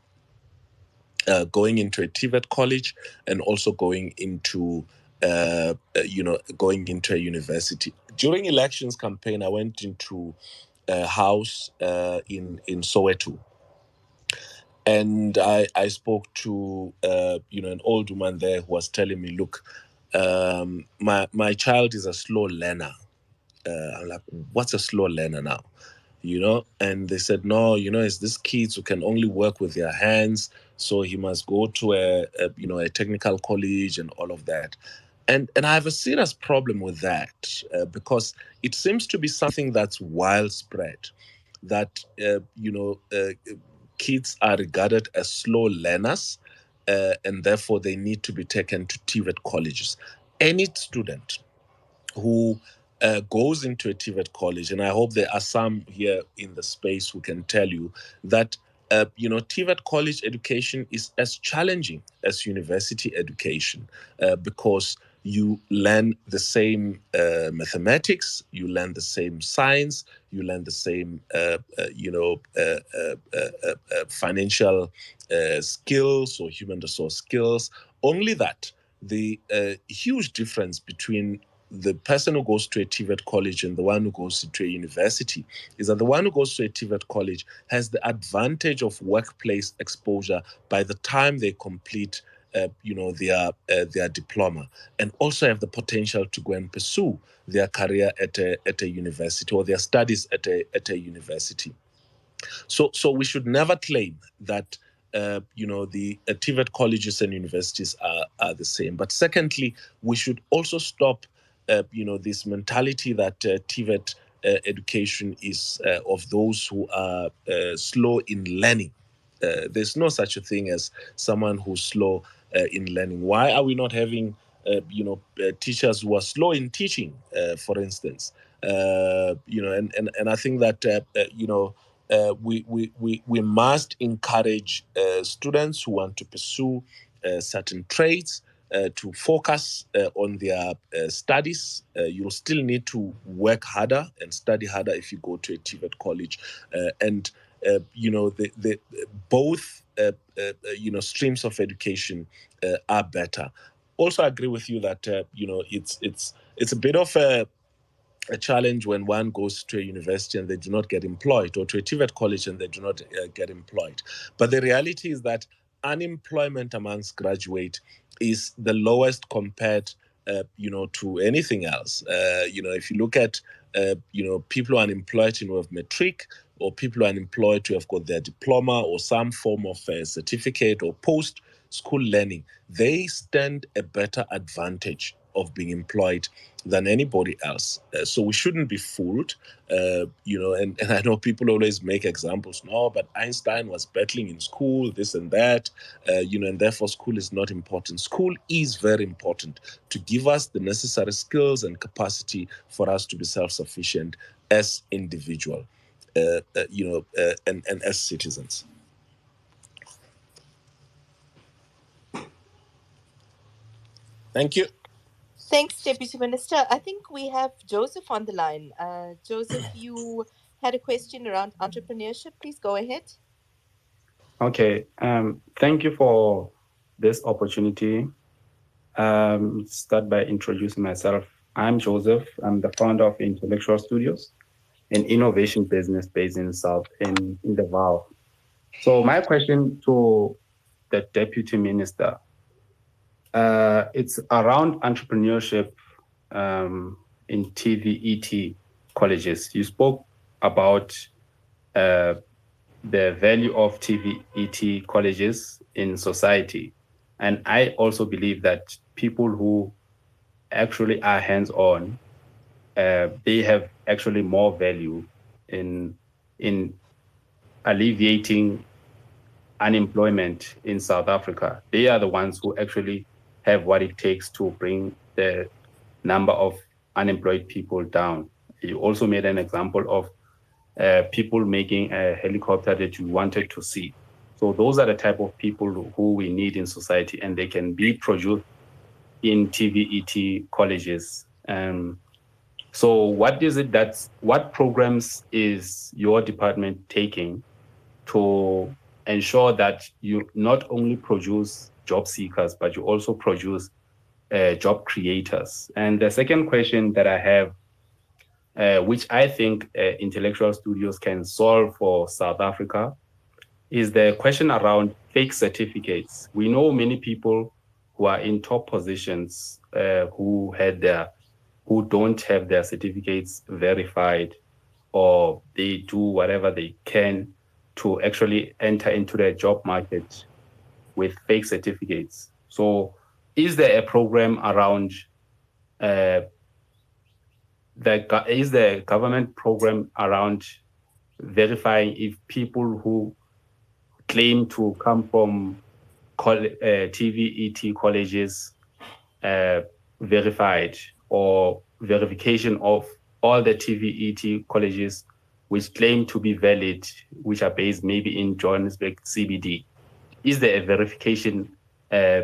going into a TVET college and also going into a university. During elections campaign, I went into a house in Soweto, and I spoke to an old woman there who was telling me, look, my child is a slow learner. I'm like, what's a slow learner now? And they said, no, it's these kids who can only work with their hands, so he must go to a technical college and all of that. And I have a serious problem with that, because it seems to be something that's widespread, that kids are regarded as slow learners, and therefore they need to be taken to TVET colleges. Any student who goes into a TVET college, and I hope there are some here in the space who can tell you that TVET college education is as challenging as university education, because you learn the same mathematics, you learn the same science, you learn the same financial skills or human resource skills. Only that the huge difference between the person who goes to a TVET college and the one who goes to a university is that the one who goes to a TVET college has the advantage of workplace exposure by the time they complete their diploma, and also have the potential to go and pursue their career at a university, or their studies at a university. So we should never claim that the TVET colleges and universities are the same. But secondly, we should also stop this mentality that TVET education is of those who are slow in learning. There's no such a thing as someone who's slow in learning. Why are we not having teachers who are slow in teaching, for instance? And I think that we must encourage students who want to pursue certain trades to focus on their studies. You'll still need to work harder and study harder if you go to a TVET college, and both streams of education are better. Also, I agree with you that it's a bit of a challenge when one goes to a university and they do not get employed, or to a TVET college and they do not get employed. But the reality is that unemployment amongst graduates is the lowest compared to anything else. If you look at people who are unemployed who have matric, or people who are unemployed who have got their diploma or some form of certificate or post school learning, they stand a better advantage of being employed than anybody else. So we shouldn't be fooled, and I know people always make examples. No, but Einstein was battling in school, this and that, and therefore school is not important. School is very important to give us the necessary skills and capacity for us to be self-sufficient as individuals, and as citizens. Thank you. Thanks, Deputy Minister. I think we have Joseph on the line. Joseph, you had a question around entrepreneurship. Please go ahead. Okay. Thank you for this opportunity. Start by introducing myself. I'm Joseph. I'm the founder of Intellectual Studios, an innovation business based in the Val. So my question to the Deputy Minister, it's around entrepreneurship in TVET colleges. You spoke about uh, the value of TVET colleges in society. And I also believe that people who actually are hands-on, they have actually more value in alleviating unemployment in South Africa. They are the ones who actually have what it takes to bring the number of unemployed people down. You also made an example of people making a helicopter that you wanted to see. So those are the type of people who we need in society, and they can be produced in TVET colleges. So what programs is your department taking to ensure that you not only produce job seekers, but you also produce job creators? And the second question that I have, which I think intellectual studios can solve for South Africa, is the question around fake certificates. We know many people who are in top positions who don't have their certificates verified, or they do whatever they can to actually enter into the job market with fake certificates. So, is there a program around uh, is there a government program around verifying if people who claim to come from TVET colleges verified, or verification of all the TVET colleges which claim to be valid, which are based maybe in Johannesburg CBD? Is there a verification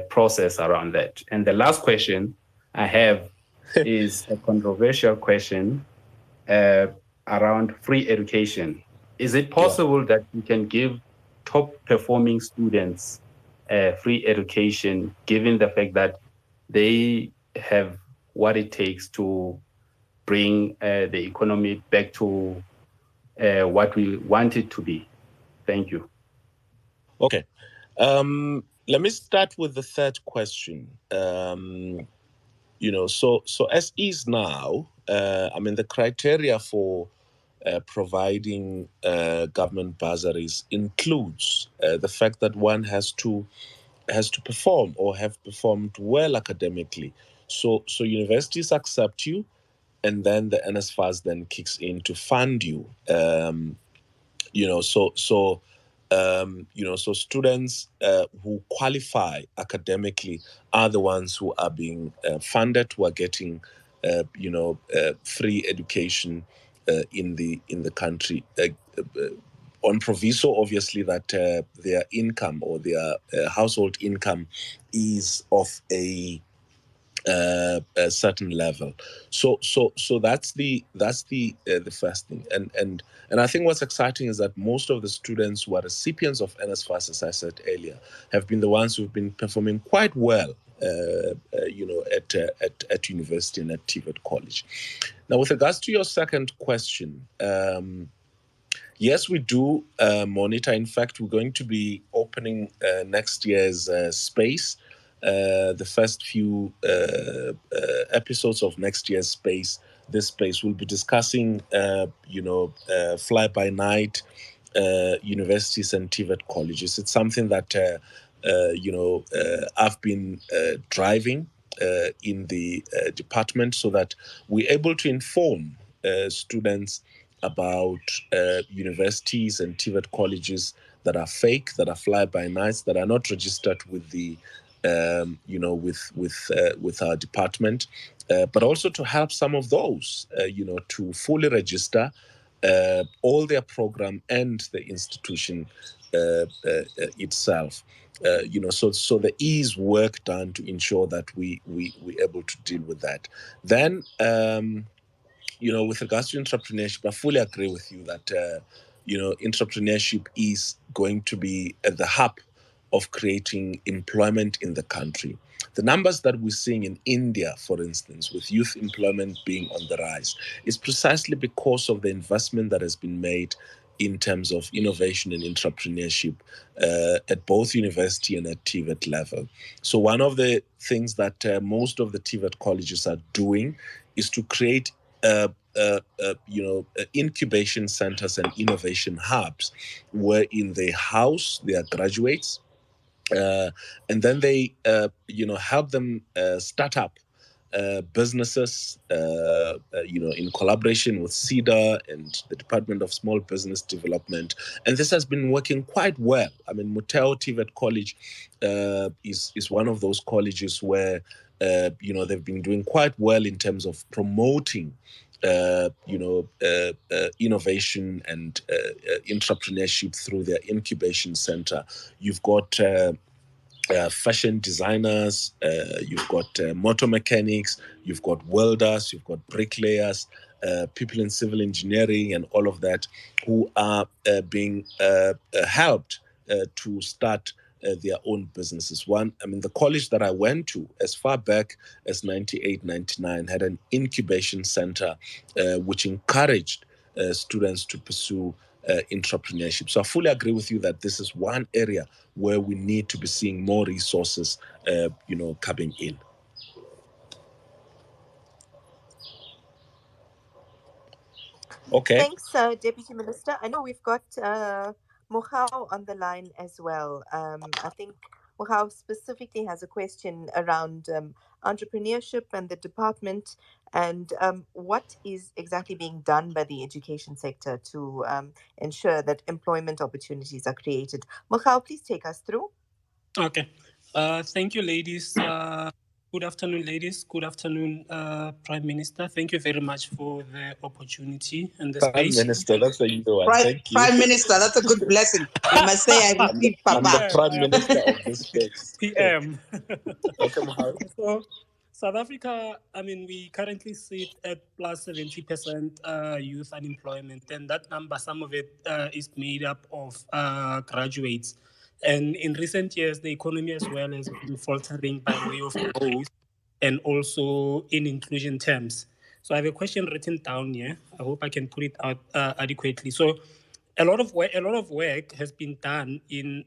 process around that? And the last question I have is a controversial question uh, around free education. Is it possible that we can give top performing students free education, given the fact that they have what it takes to bring the economy back to what we want it to be? Thank you. Okay. Let me start with the third question. So as is now, the criteria for providing government bursaries includes the fact that one has to perform or have performed well academically. So universities accept you, and then the NSFAS then kicks in to fund you. So students who qualify academically are the ones who are being funded, who are getting free education in the country, on proviso, obviously, that their income or their household income is of a certain level. So that's the first thing. And I think what's exciting is that most of the students who are recipients of NSFAS, as I said earlier, have been the ones who've been performing quite well at university and at TVET college. Now, with regards to your second question, yes, we do monitor. In fact, we're going to be opening next year's space. The first few episodes of next year's space, this space will be discussing, fly by night universities and TVET colleges. It's something that I've been driving in the department, so that we're able to inform students about universities and TVET colleges that are fake, that are fly by nights, that are not registered with the with our department, but also to help some of those to fully register all their program and the institution itself. So there is work done to ensure that we're able to deal with that. Then, with regards to entrepreneurship, I fully agree with you that entrepreneurship is going to be at the hub of creating employment in the country. The numbers that we're seeing in India, for instance, with youth employment being on the rise, is precisely because of the investment that has been made in terms of innovation and entrepreneurship at both university and at TVET level. So one of the things that most of the TVET colleges are doing is to create incubation centers and innovation hubs wherein they house their graduates, and then they help them start up businesses, in collaboration with CEDA and the Department of Small Business Development. And this has been working quite well. I mean, Muteo TVET College is one of those colleges where, they've been doing quite well in terms of promoting innovation and entrepreneurship through their incubation center. You've got fashion designers, you've got motor mechanics, you've got welders, you've got bricklayers, people in civil engineering, and all of that who are being helped to start their own businesses. The college that I went to as far back as 98, 99 had an incubation center which encouraged students to pursue entrepreneurship. So I fully agree with you that this is one area where we need to be seeing more resources, coming in. Okay. Thanks, Deputy Minister. I know we've got Mohau on the line as well. I think Mohau specifically has a question around entrepreneurship and the department, and what is exactly being done by the education sector to ensure that employment opportunities are created. Mohau, please take us through. Okay. Thank you, ladies. Good afternoon, ladies. Good afternoon, Prime Minister. Thank you very much for the opportunity and the Prime space. Minister, that's a new one. Thank you. Prime Minister, that's a good blessing. I must say I received I'm the Papa. Prime Minister of this space. PM. Okay, Mohau. So, South Africa, we currently sit at plus 70% youth unemployment, and that number, some of it is made up of graduates. And in recent years, the economy as well has been faltering by way of growth and also in inclusion terms. So I have a question written down here. I hope I can put it out adequately. So a lot of work has been done in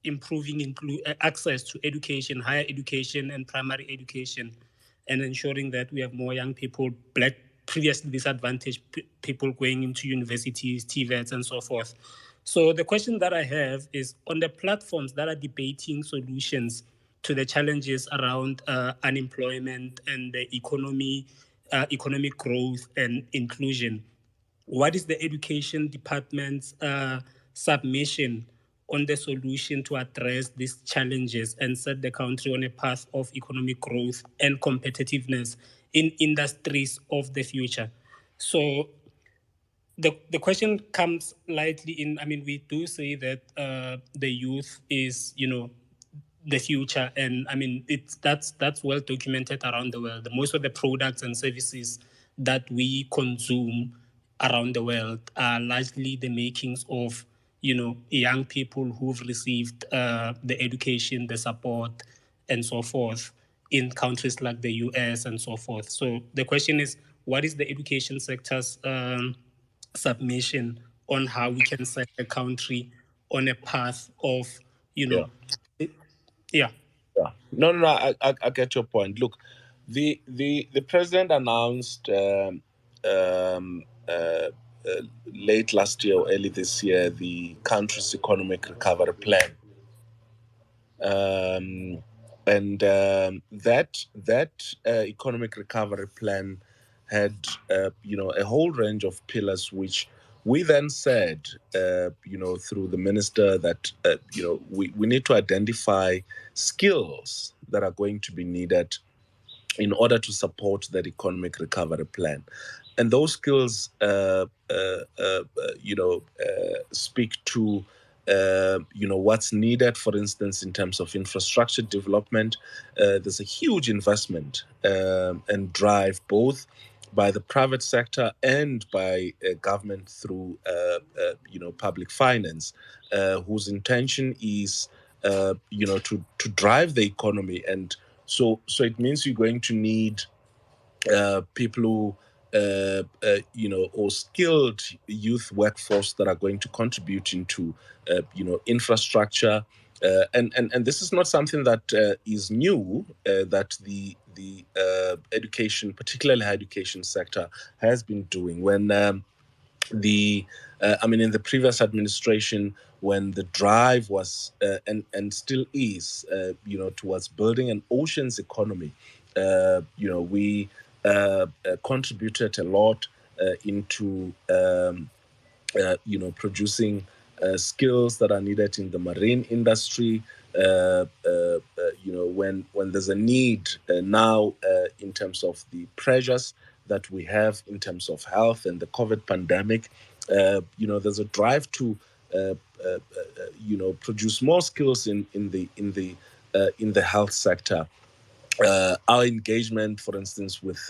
improving access to education, higher education, and primary education, and ensuring that we have more young people, black previously disadvantaged people going into universities, TVETs, and so forth. So the question that I have is on the platforms that are debating solutions to the challenges around unemployment and the economy, economic growth and inclusion. What is the education department's submission on the solution to address these challenges and set the country on a path of economic growth and competitiveness in industries of the future? So the question comes lightly in. We do say that the youth is, the future, and that's well documented around the world. Most of the products and services that we consume around the world are largely the makings of, young people who've received the education, the support, and so forth in countries like the US and so forth. So the question is, what is the education sector's submission on how we can set the country on a path of, Yeah. Yeah. No. I get your point. Look, the president announced late last year or early this year the country's economic recovery plan, and that economic recovery plan had a whole range of pillars which we then said through the minister that we need to identify skills that are going to be needed in order to support that economic recovery plan. And those skills, speak to, what's needed, for instance, in terms of infrastructure development. There's a huge investment and drive both by the private sector and by government through, public finance, whose intention is to drive the economy. And so it means you're going to need people who, or skilled youth workforce that are going to contribute into, infrastructure. And this is not something that is new, that the education, particularly higher education sector, has been doing. When in the previous administration, when the drive was and still is, towards building an oceans economy, we contributed a lot into producing skills that are needed in the marine industry. When there's a need now in terms of the pressures that we have in terms of health and the COVID pandemic, there's a drive to produce more skills in the health sector. Our engagement, for instance, with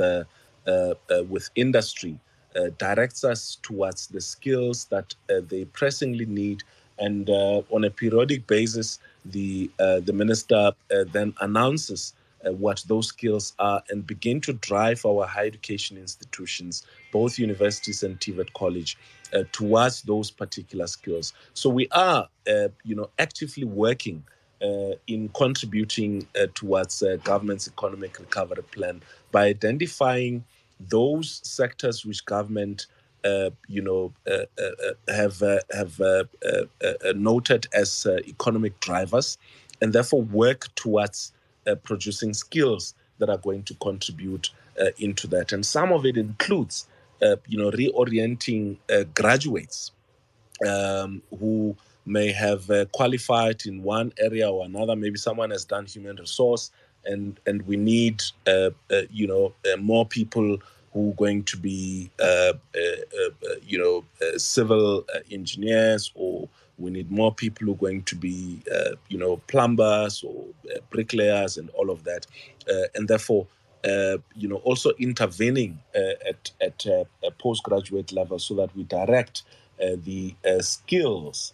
industry directs us towards the skills that they pressingly need, and on a periodic basis, the minister then announces what those skills are and begin to drive our higher education institutions, both universities and TVET college, towards those particular skills. So we are, actively working in contributing towards government's economic recovery plan by identifying those sectors which government have noted as economic drivers, and therefore work towards producing skills that are going to contribute into that. And some of it includes reorienting graduates who may have qualified in one area or another. Maybe someone has done human resource, and we need more people who are going to be civil engineers, or we need more people who are going to be plumbers or bricklayers and all of that, and therefore also intervening at a postgraduate level, so that we direct the skills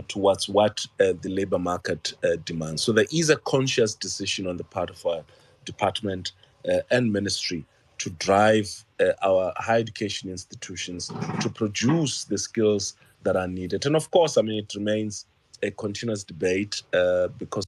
towards what the labor market demands. So there is a conscious decision on the part of our department and ministry to drive our higher education institutions to produce the skills that are needed. And of course, it remains a continuous debate because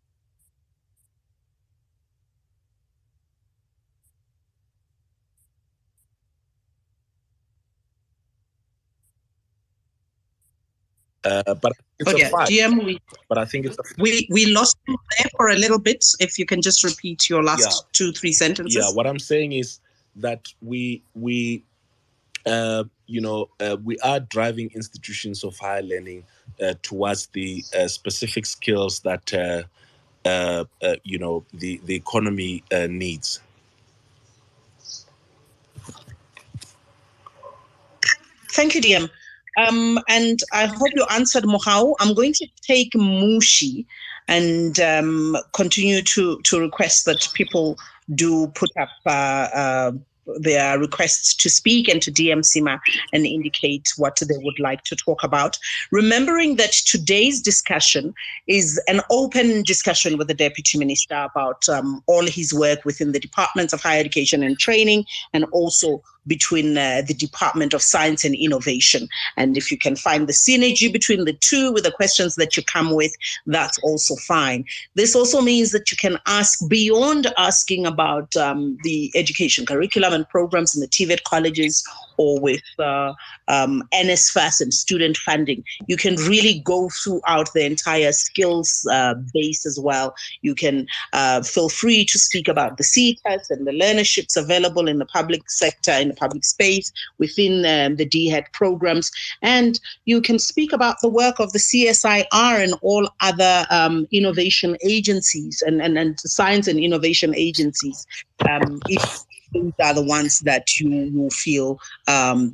but it's a fight. DM, but I think it's a we lost you there for a little bit. If you can just repeat your last 2-3 sentences. Yeah, what I'm saying is that we are driving institutions of higher learning towards the specific skills that the economy needs. Thank you, DM. And I hope you answered Mohau. I'm going to take Mushi and continue to request that people do put up their requests to speak, and to DM Sima and indicate what they would like to talk about. Remembering that today's discussion is an open discussion with the Deputy Minister about all his work within the Departments of Higher Education and Training, and also between the Department of Science and Innovation. And if you can find the synergy between the two with the questions that you come with, that's also fine. This also means that you can ask beyond asking about the education curriculum and programs in the TVET colleges, or with NSFAS and student funding. You can really go throughout the entire skills base as well. You can feel free to speak about the CTAs and the learnerships available in the public sector, in the public space, within the DHET programs. And you can speak about the work of the CSIR and all other innovation agencies and science and innovation agencies. If these are the ones that you feel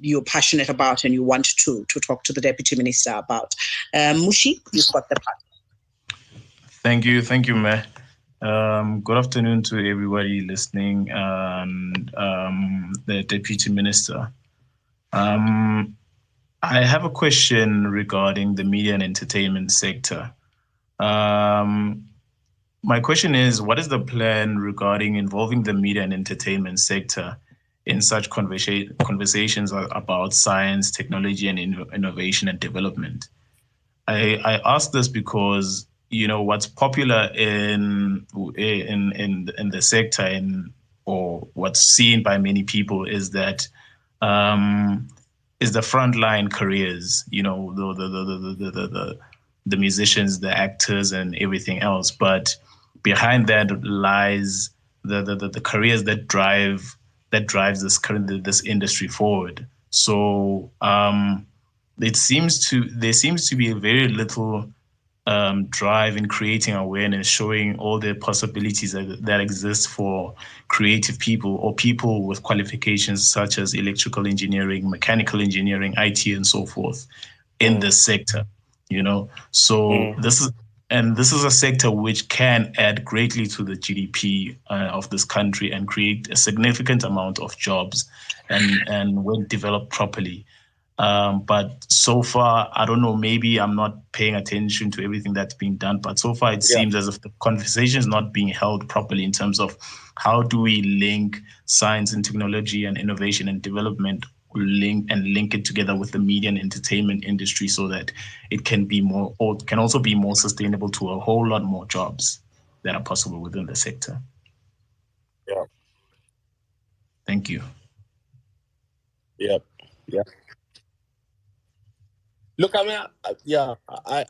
you're passionate about and you want to talk to the Deputy Minister about. Mushi, you've got the part. Thank you, Mayor. Good afternoon to everybody listening and the Deputy Minister. I have a question regarding the media and entertainment sector. My question is, what is the plan regarding involving the media and entertainment sector in such conversations about science, technology, and innovation and development? I ask this because what's popular in the sector or what's seen by many people is the frontline careers, the musicians, the actors, and everything else. But behind that lies the careers that drives this industry forward. So there seems to be a very little drive in creating awareness, showing all the possibilities that exist for creative people or people with qualifications such as electrical engineering, mechanical engineering, IT, and so forth in this sector. So this is a sector which can add greatly to the GDP of this country and create a significant amount of jobs, and when developed properly. But so far, I don't know, maybe I'm not paying attention to everything that's being done, but so far it seems as if the conversation is not being held properly in terms of how do we link science and technology and innovation and development, link it together with the media and entertainment industry so that it can be more, or can also be more sustainable to a whole lot more jobs that are possible within the sector. Yeah. Thank you. Yeah. Yeah. Look, I mean, I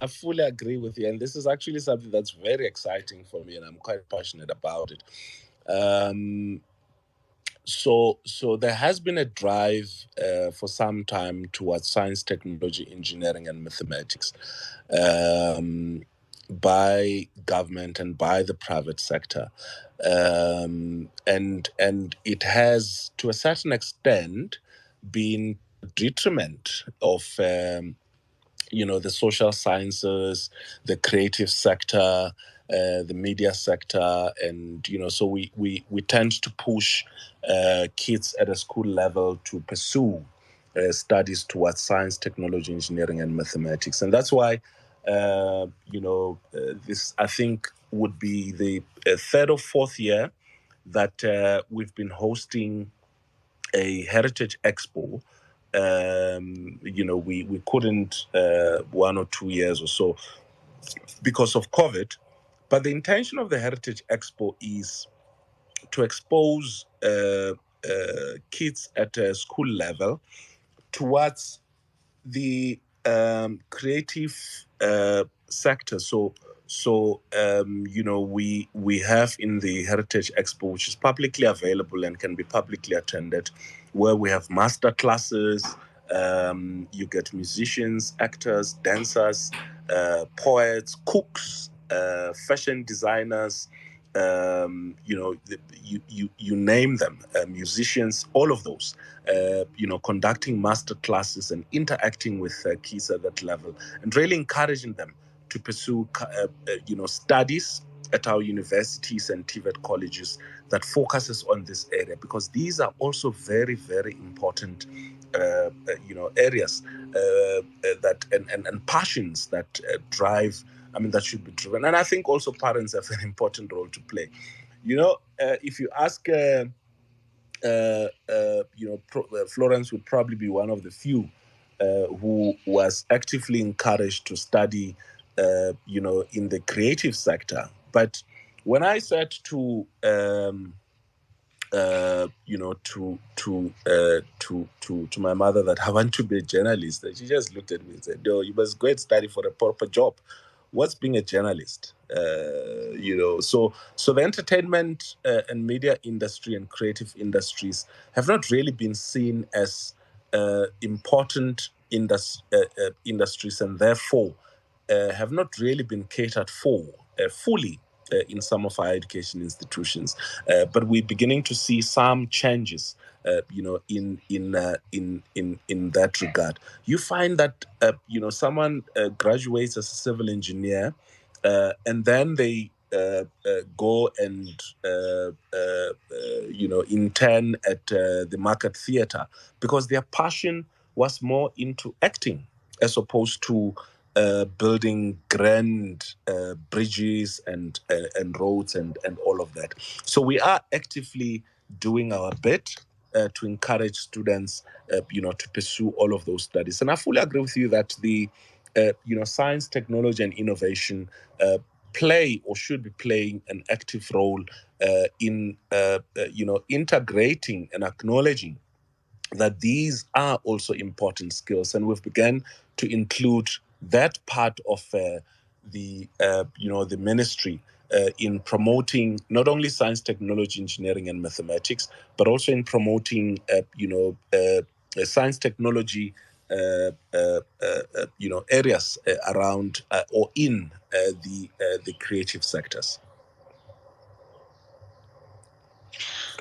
fully agree with you, and this is actually something that's very exciting for me, and I'm quite passionate about it. So there has been a drive for some time towards science, technology, engineering, and mathematics by government and by the private sector, and it has, to a certain extent, been detriment of the social sciences, the creative sector, the media sector, and so we tend to push kids at a school level to pursue studies towards science, technology, engineering, and mathematics, and that's why this, I think, would be the third or fourth year that we've been hosting a heritage expo. We couldn't 1 or 2 years or so because of COVID, but the intention of the heritage expo is to expose kids at a school level towards the creative sector. We have in the Heritage Expo, which is publicly available and can be publicly attended, where we have master classes. You get musicians, actors, dancers, poets, cooks, fashion designers. You name them, musicians, all of those. Conducting master classes and interacting with kids at that level, and really encouraging them to pursue, studies at our universities and TVET colleges that focuses on this area, because these are also very, very important, areas that and passions that drive. I mean, that should be driven, and I think also parents have an important role to play. If you ask. Florence would probably be one of the few who was actively encouraged to study, in the creative sector. But when I said to my mother that I want to be a journalist, and she just looked at me and said, "No, you must go and study for a proper job. What's being a journalist?" So the entertainment and media industry and creative industries have not really been seen as important industries, and therefore have not really been catered for fully in some of our education institutions. But we're beginning to see some changes, in that regard. You find that someone graduates as a civil engineer, and then they go and intern at the Market Theatre, because their passion was more into acting as opposed to building grand bridges and roads and all of that. So we are actively doing our bit to encourage students, to pursue all of those studies. And I fully agree with you that the, science, technology, and innovation play or should be playing an active role in, integrating and acknowledging that these are also important skills, and we've begun to include that part of the ministry in promoting not only science, technology, engineering, and mathematics, but also in promoting science, technology, areas around or in the creative sectors.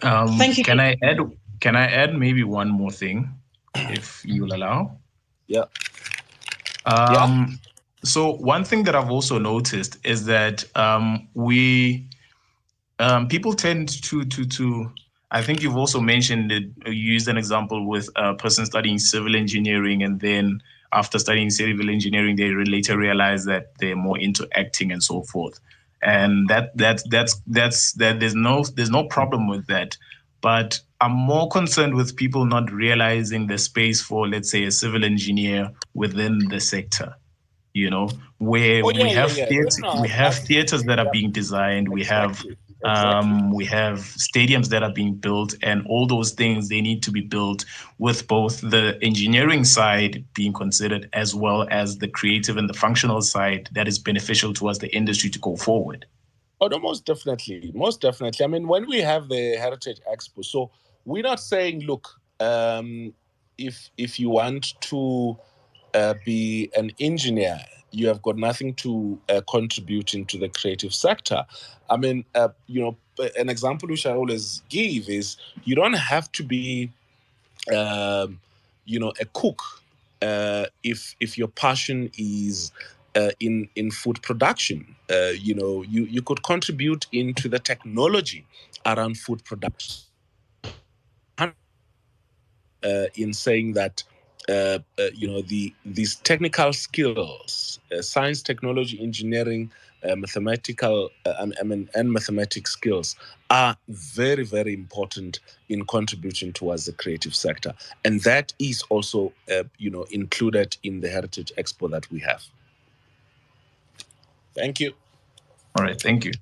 Thank you. Can I add maybe one more thing, if you'll allow? Yeah. So one thing that I've also noticed is that people tend to. I think you've also mentioned it. You used an example with a person studying civil engineering, and then after studying civil engineering, they later realize that they're more into acting and so forth. And that's that. There's no problem with that, but I'm more concerned with people not realizing the space for, let's say, a civil engineer within the sector. Where Oh we yeah, yeah, have yeah. theater, No, we have theaters that are yeah, being designed, exactly. we have stadiums that are being built, and all those things, they need to be built with both the engineering side being considered as well as the creative and the functional side that is beneficial towards the industry to go forward. Oh, no, most definitely. Most definitely. I mean, when we have the Heritage Expo, so we're not saying, look, if you want to be an engineer, you have got nothing to contribute into the creative sector. I mean, an example which I always give is you don't have to be, a cook if your passion is in food production. You could contribute into the technology around food production. In saying that these technical skills, science, technology, engineering, mathematical, and mathematics skills are very, very important in contributing towards the creative sector, and that is also included in the Heritage Expo that we have. Thank you. All right, thank you.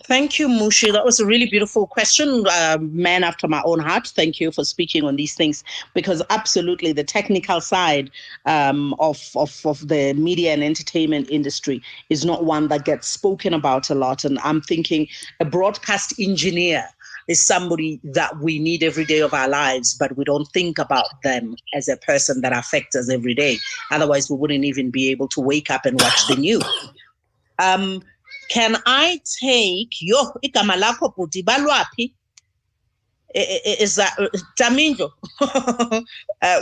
Thank you, Mushi. That was a really beautiful question. Man after my own heart. Thank you for speaking on these things, because absolutely the technical side of the media and entertainment industry is not one that gets spoken about a lot. And I'm thinking a broadcast engineer is somebody that we need every day of our lives, but we don't think about them as a person that affects us every day. Otherwise, we wouldn't even be able to wake up and watch the news. Can I take igama lakho Buti balwaphi? Is that Tamingo?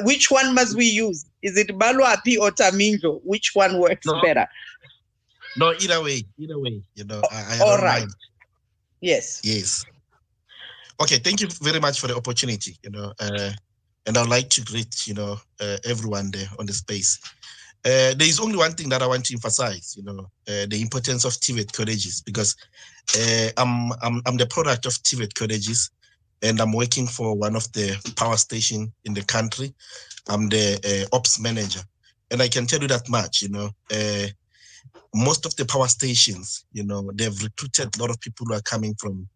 Which one must we use? Is it Balwapi or Tamingo? Which one works better? No, either way, I All don't right. mind. Yes. Okay, thank you very much for the opportunity, and I'd like to greet, everyone there on the space. There is only one thing that I want to emphasize, the importance of TVET colleges, because I'm the product of TVET colleges, and I'm working for one of the power station in the country. I'm the ops manager, and I can tell you that much, most of the power stations, they've recruited a lot of people who are coming from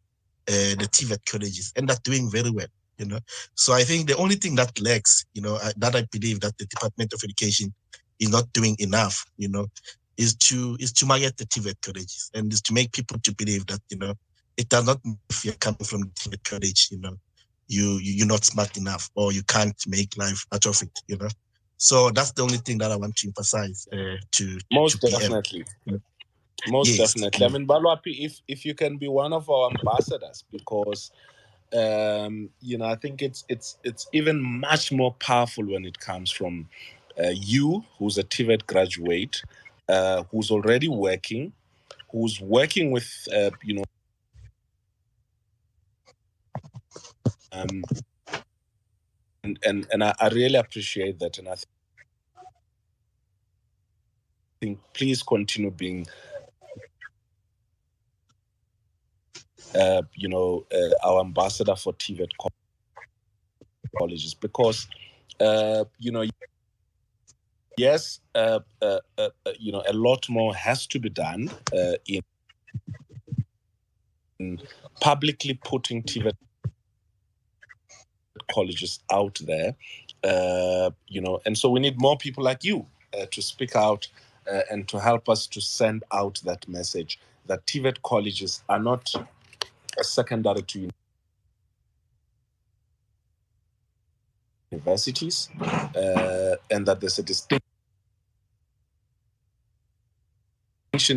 the TVET colleges, and they're doing very well, So I think the only thing that lacks, that I believe that the Department of Education is not doing enough, is to market the TVET colleges, and is to make people to believe that, it does not matter if you're coming from the TVET college, you're not smart enough, or you can't make life out of it, So that's the only thing that I want to emphasize to Most PM. definitely. Most definitely. I mean, Balwapi, if you can be one of our ambassadors, because I think it's even much more powerful when it comes from you, who's a TVET graduate, who's already working, who's working with and I really appreciate that, and I think think please continue being, our ambassador for TVET colleges, because, yes, a lot more has to be done in publicly putting TVET colleges out there, and so we need more people like you to speak out and to help us to send out that message that TVET colleges are not secondary to universities, and that there's a distinction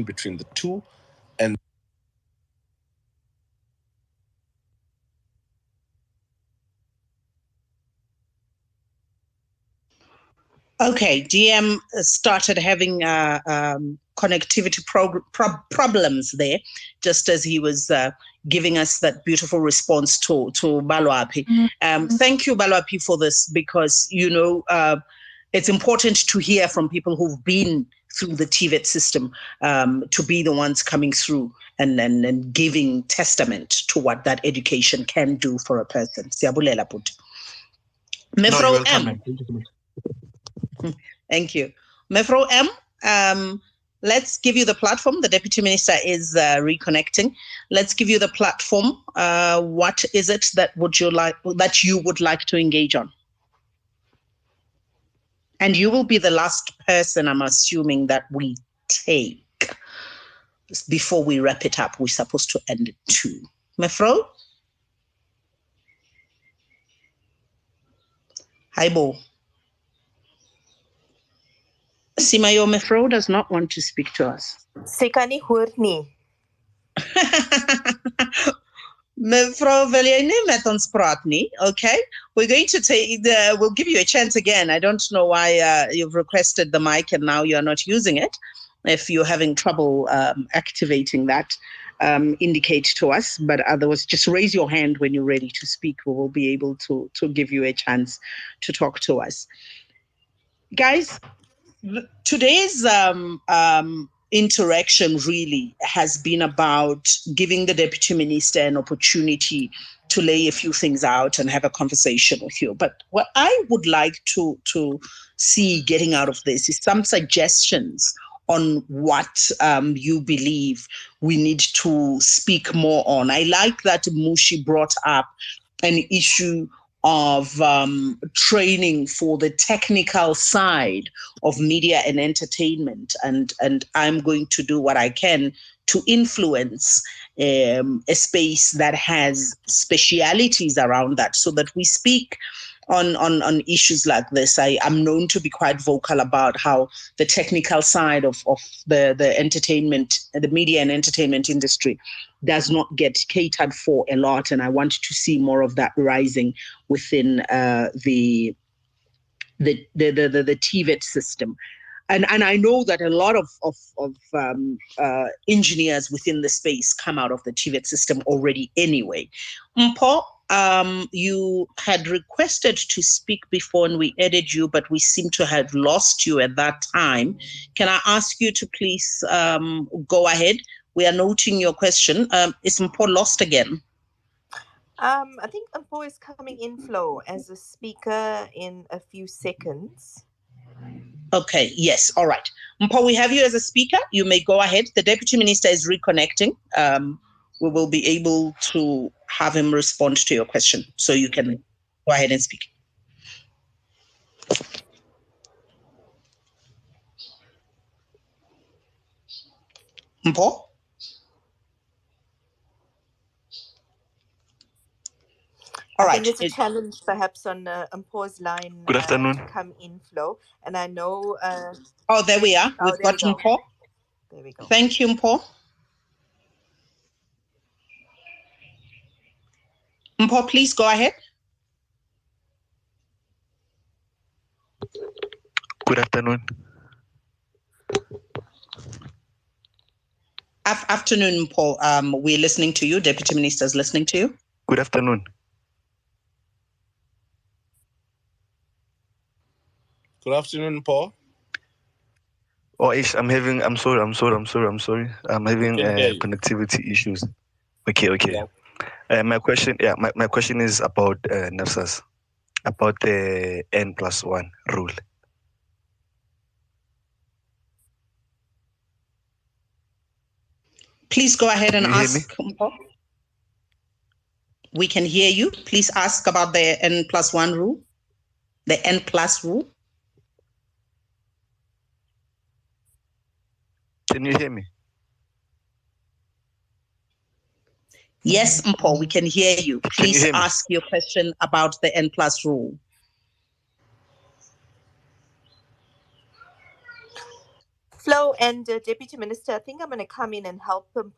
between the two, and Okay, DM started having connectivity problems there, just as he was giving us that beautiful response to Balwapi. Thank you, Balwapi, for this, because, it's important to hear from people who've been through the TVET system, to be the ones coming through and giving testament to what that education can do for a person. Siyabulela, Buti. Mefro M. Thank you so much. Thank you. Mefro M, let's give you the platform. The Deputy Minister is reconnecting. Let's give you the platform. What is it that you would like to engage on? And you will be the last person, I'm assuming, that we take before we wrap it up. We're supposed to end at 2. Mefro? Hi, Bo. Simayo Mefro does not want to speak to us. Sekani Hurni. Mevrouw, wil jij niet met ons praten? Okay, we're going to we'll give you a chance again. I don't know why you've requested the mic and now you're not using it. If you're having trouble activating that, indicate to us. But otherwise, just raise your hand when you're ready to speak. We will be able to give you a chance to talk to us. Guys, today's interaction really has been about giving the Deputy Minister an opportunity to lay a few things out and have a conversation with you. But what I would like to see getting out of this is some suggestions on what you believe we need to speak more on. I like that Mushi brought up an issue of training for the technical side of media and entertainment, and I'm going to do what I can to influence a space that has specialities around that, so that we speak on issues like this. I'm known to be quite vocal about how the technical side of the entertainment, the media and entertainment industry does not get catered for a lot. And I want to see more of that rising within the TVET system. And I know that a lot of engineers within the space come out of the TVET system already anyway. Mpo, you had requested to speak before and we added you, but we seem to have lost you at that time. Can I ask you to please go ahead? We are noting your question. Is Mpo lost again? I think Mpo is coming in, Flo, as a speaker in a few seconds. Okay, yes, all right. Mpo, we have you as a speaker. You may go ahead. The Deputy Minister is reconnecting. We will be able to have him respond to your question. So you can go ahead and speak. Mpo? All right. I think it's a challenge perhaps on Mpo's line. Good afternoon. To come in, Flo. And I know... oh, there we are. We've got Mpo. There we go. Thank you, Mpo. Mpo, please go ahead. Good afternoon. Afternoon, Mpo. We're listening to you. Deputy Minister is listening to you. Good afternoon. Good afternoon, Paul. Oh, Ish, I'm sorry. I'm having We can hear you. connectivity issues. Okay. Yeah. My question is about NERSAS, about the N+1 rule. Please go ahead and Can you hear me? ask. We can hear you. Please ask about the N+1 rule, the N plus rule. Can you hear me? Yes, Mpo, we can hear you. Can you Please hear me? ask your question about the N plus rule. Flo and Deputy Minister, I think I'm going to come in and help him.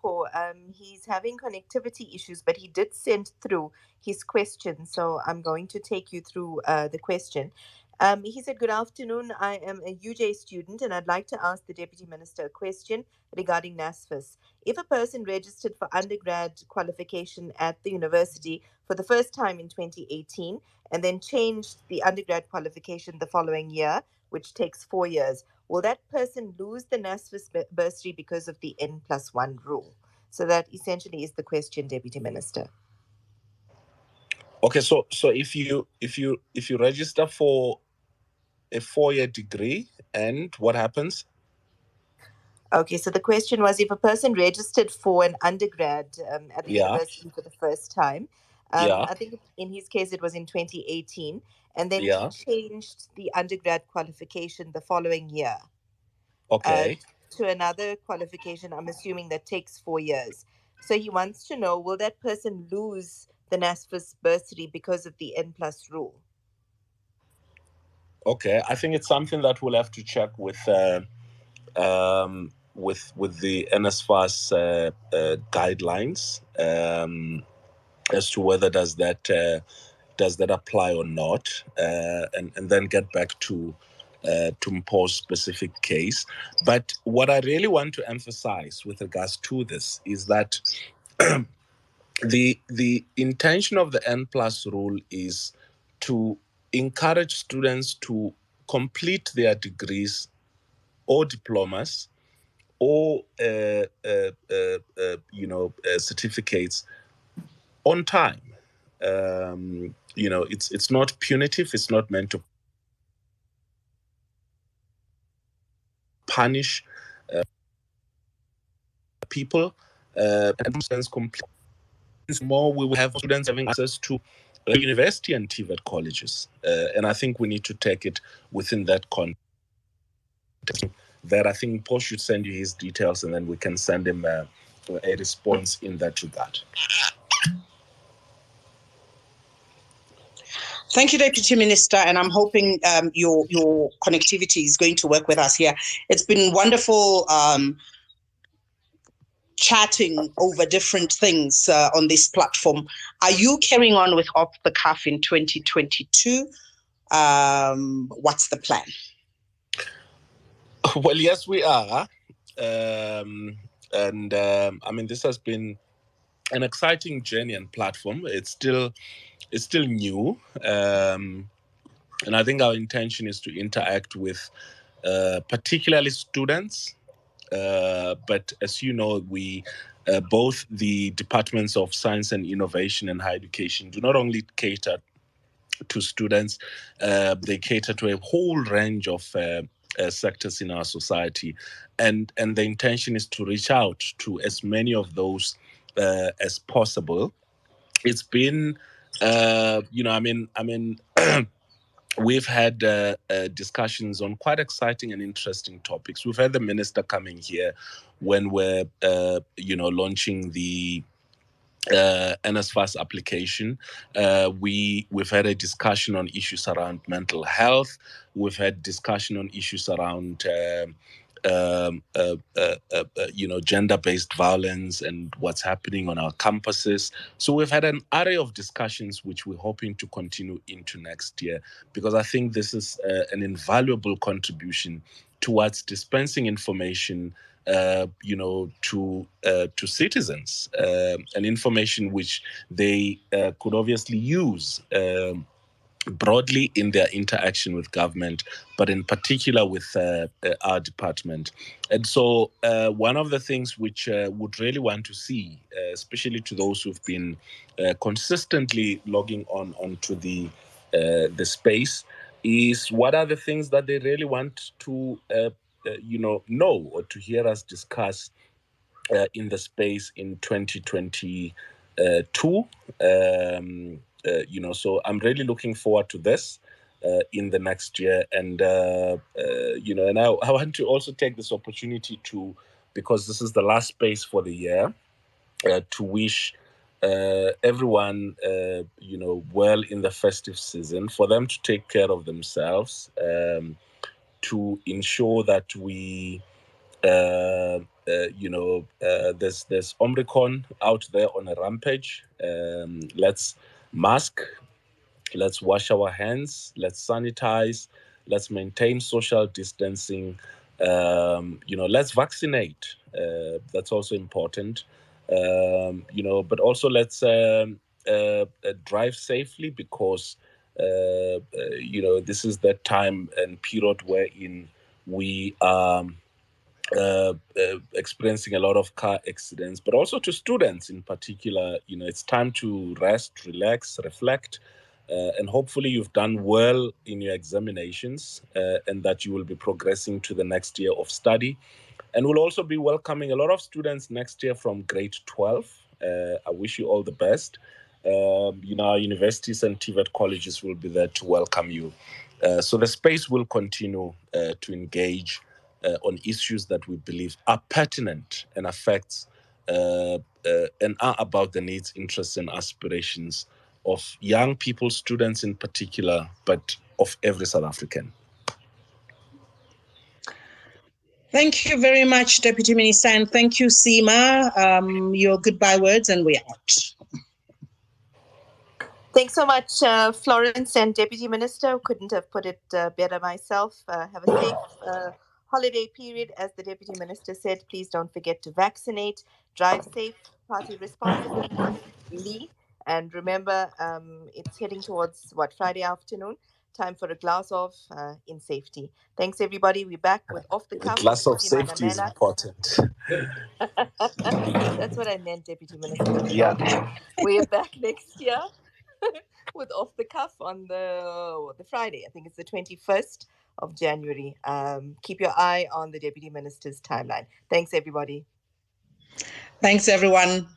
He's having connectivity issues, but he did send through his question. So I'm going to take you through the question. He said, "Good afternoon. I am a UJ student and I'd like to ask the Deputy Minister a question regarding NASFAS. If a person registered for undergrad qualification at the university for the first time in 2018 and then changed the undergrad qualification the following year, which takes 4 years, will that person lose the NASFAS bursary because of the N+1 rule?" So that essentially is the question, Deputy Minister. Okay, so if you register for a 4-year degree, and what happens? Okay, so the question was, if a person registered for an undergrad at the university for the first time, I think in his case it was in 2018, and then he changed the undergrad qualification the following year. Okay. To another qualification, I'm assuming that takes 4 years. So he wants to know, will that person lose the NASFAS bursary because of the N+ rule? Okay, I think it's something that we'll have to check with the NSFAS guidelines as to whether does that apply or not, and then get back to Mpo's specific case. But what I really want to emphasize with regards to this is that the intention of the N+ rule is to encourage students to complete their degrees or diplomas or certificates on time. It's not punitive. It's not meant to punish people. And students complete more, we will have students having access to university and TVET colleges. And I think we need to take it within that context. That I think Paul should send you his details, and then we can send him a response in that regard. Thank you, Deputy Minister, and I'm hoping your connectivity is going to work with us here. It's been wonderful chatting over different things on this platform. Are you carrying on with Off the Cuff in 2022? What's the plan? Well, yes, we are. I mean, this has been an exciting journey and platform. It's still new. And I think our intention is to interact with particularly students. But as you know, we both the departments of science and innovation and higher education do not only cater to students, they cater to a whole range of sectors in our society, and the intention is to reach out to as many of those as possible. It's been, we've had discussions on quite exciting and interesting topics. We've had the minister coming here when we're, launching the NSFAS application. We've had a discussion on issues around mental health. We've had discussion on issues around gender-based violence and what's happening on our campuses. So we've had an array of discussions which we're hoping to continue into next year, because I think this is an invaluable contribution towards dispensing information to citizens, and information which they could obviously use broadly in their interaction with government, but in particular with our department. And so one of the things which would really want to see, especially to those who've been consistently logging on onto the space, is what are the things that they really want to know or to hear us discuss in the space in 2022. So I'm really looking forward to this in the next year. And, and I want to also take this opportunity to, because this is the last space for the year, to wish everyone, well in the festive season, for them to take care of themselves, to ensure that we there's Omicron out there on a rampage. Let's mask, let's wash our hands, let's sanitize, let's maintain social distancing. Let's vaccinate. That's also important. But also let's drive safely, because this is that time and period wherein we are experiencing a lot of car accidents, but also to students in particular. It's time to rest, relax, reflect, and hopefully you've done well in your examinations, and that you will be progressing to the next year of study. And we'll also be welcoming a lot of students next year from grade 12. I wish you all the best. Our universities and TVET colleges will be there to welcome you. So the space will continue to engage on issues that we believe are pertinent and affects and are about the needs, interests, and aspirations of young people, students in particular, but of every South African. Thank you very much, Deputy Minister, and thank you, Seema. Your goodbye words, and we're out. Thanks so much, Florence and Deputy Minister. Couldn't have put it better myself. Have a safe holiday period. As the Deputy Minister said, please don't forget to vaccinate, drive safe, party responsibly, and remember, it's heading towards, Friday afternoon. Time for a glass of in safety. Thanks, everybody. We're back with Off the A Cuff glass with of Buti safety is Manamela. important. That's what I meant, Deputy Minister. Yeah. We're back next year with Off the Cuff on the Friday. I think it's the 21st of January. Keep your eye on the Deputy Minister's timeline. Thanks, everybody. Thanks, everyone.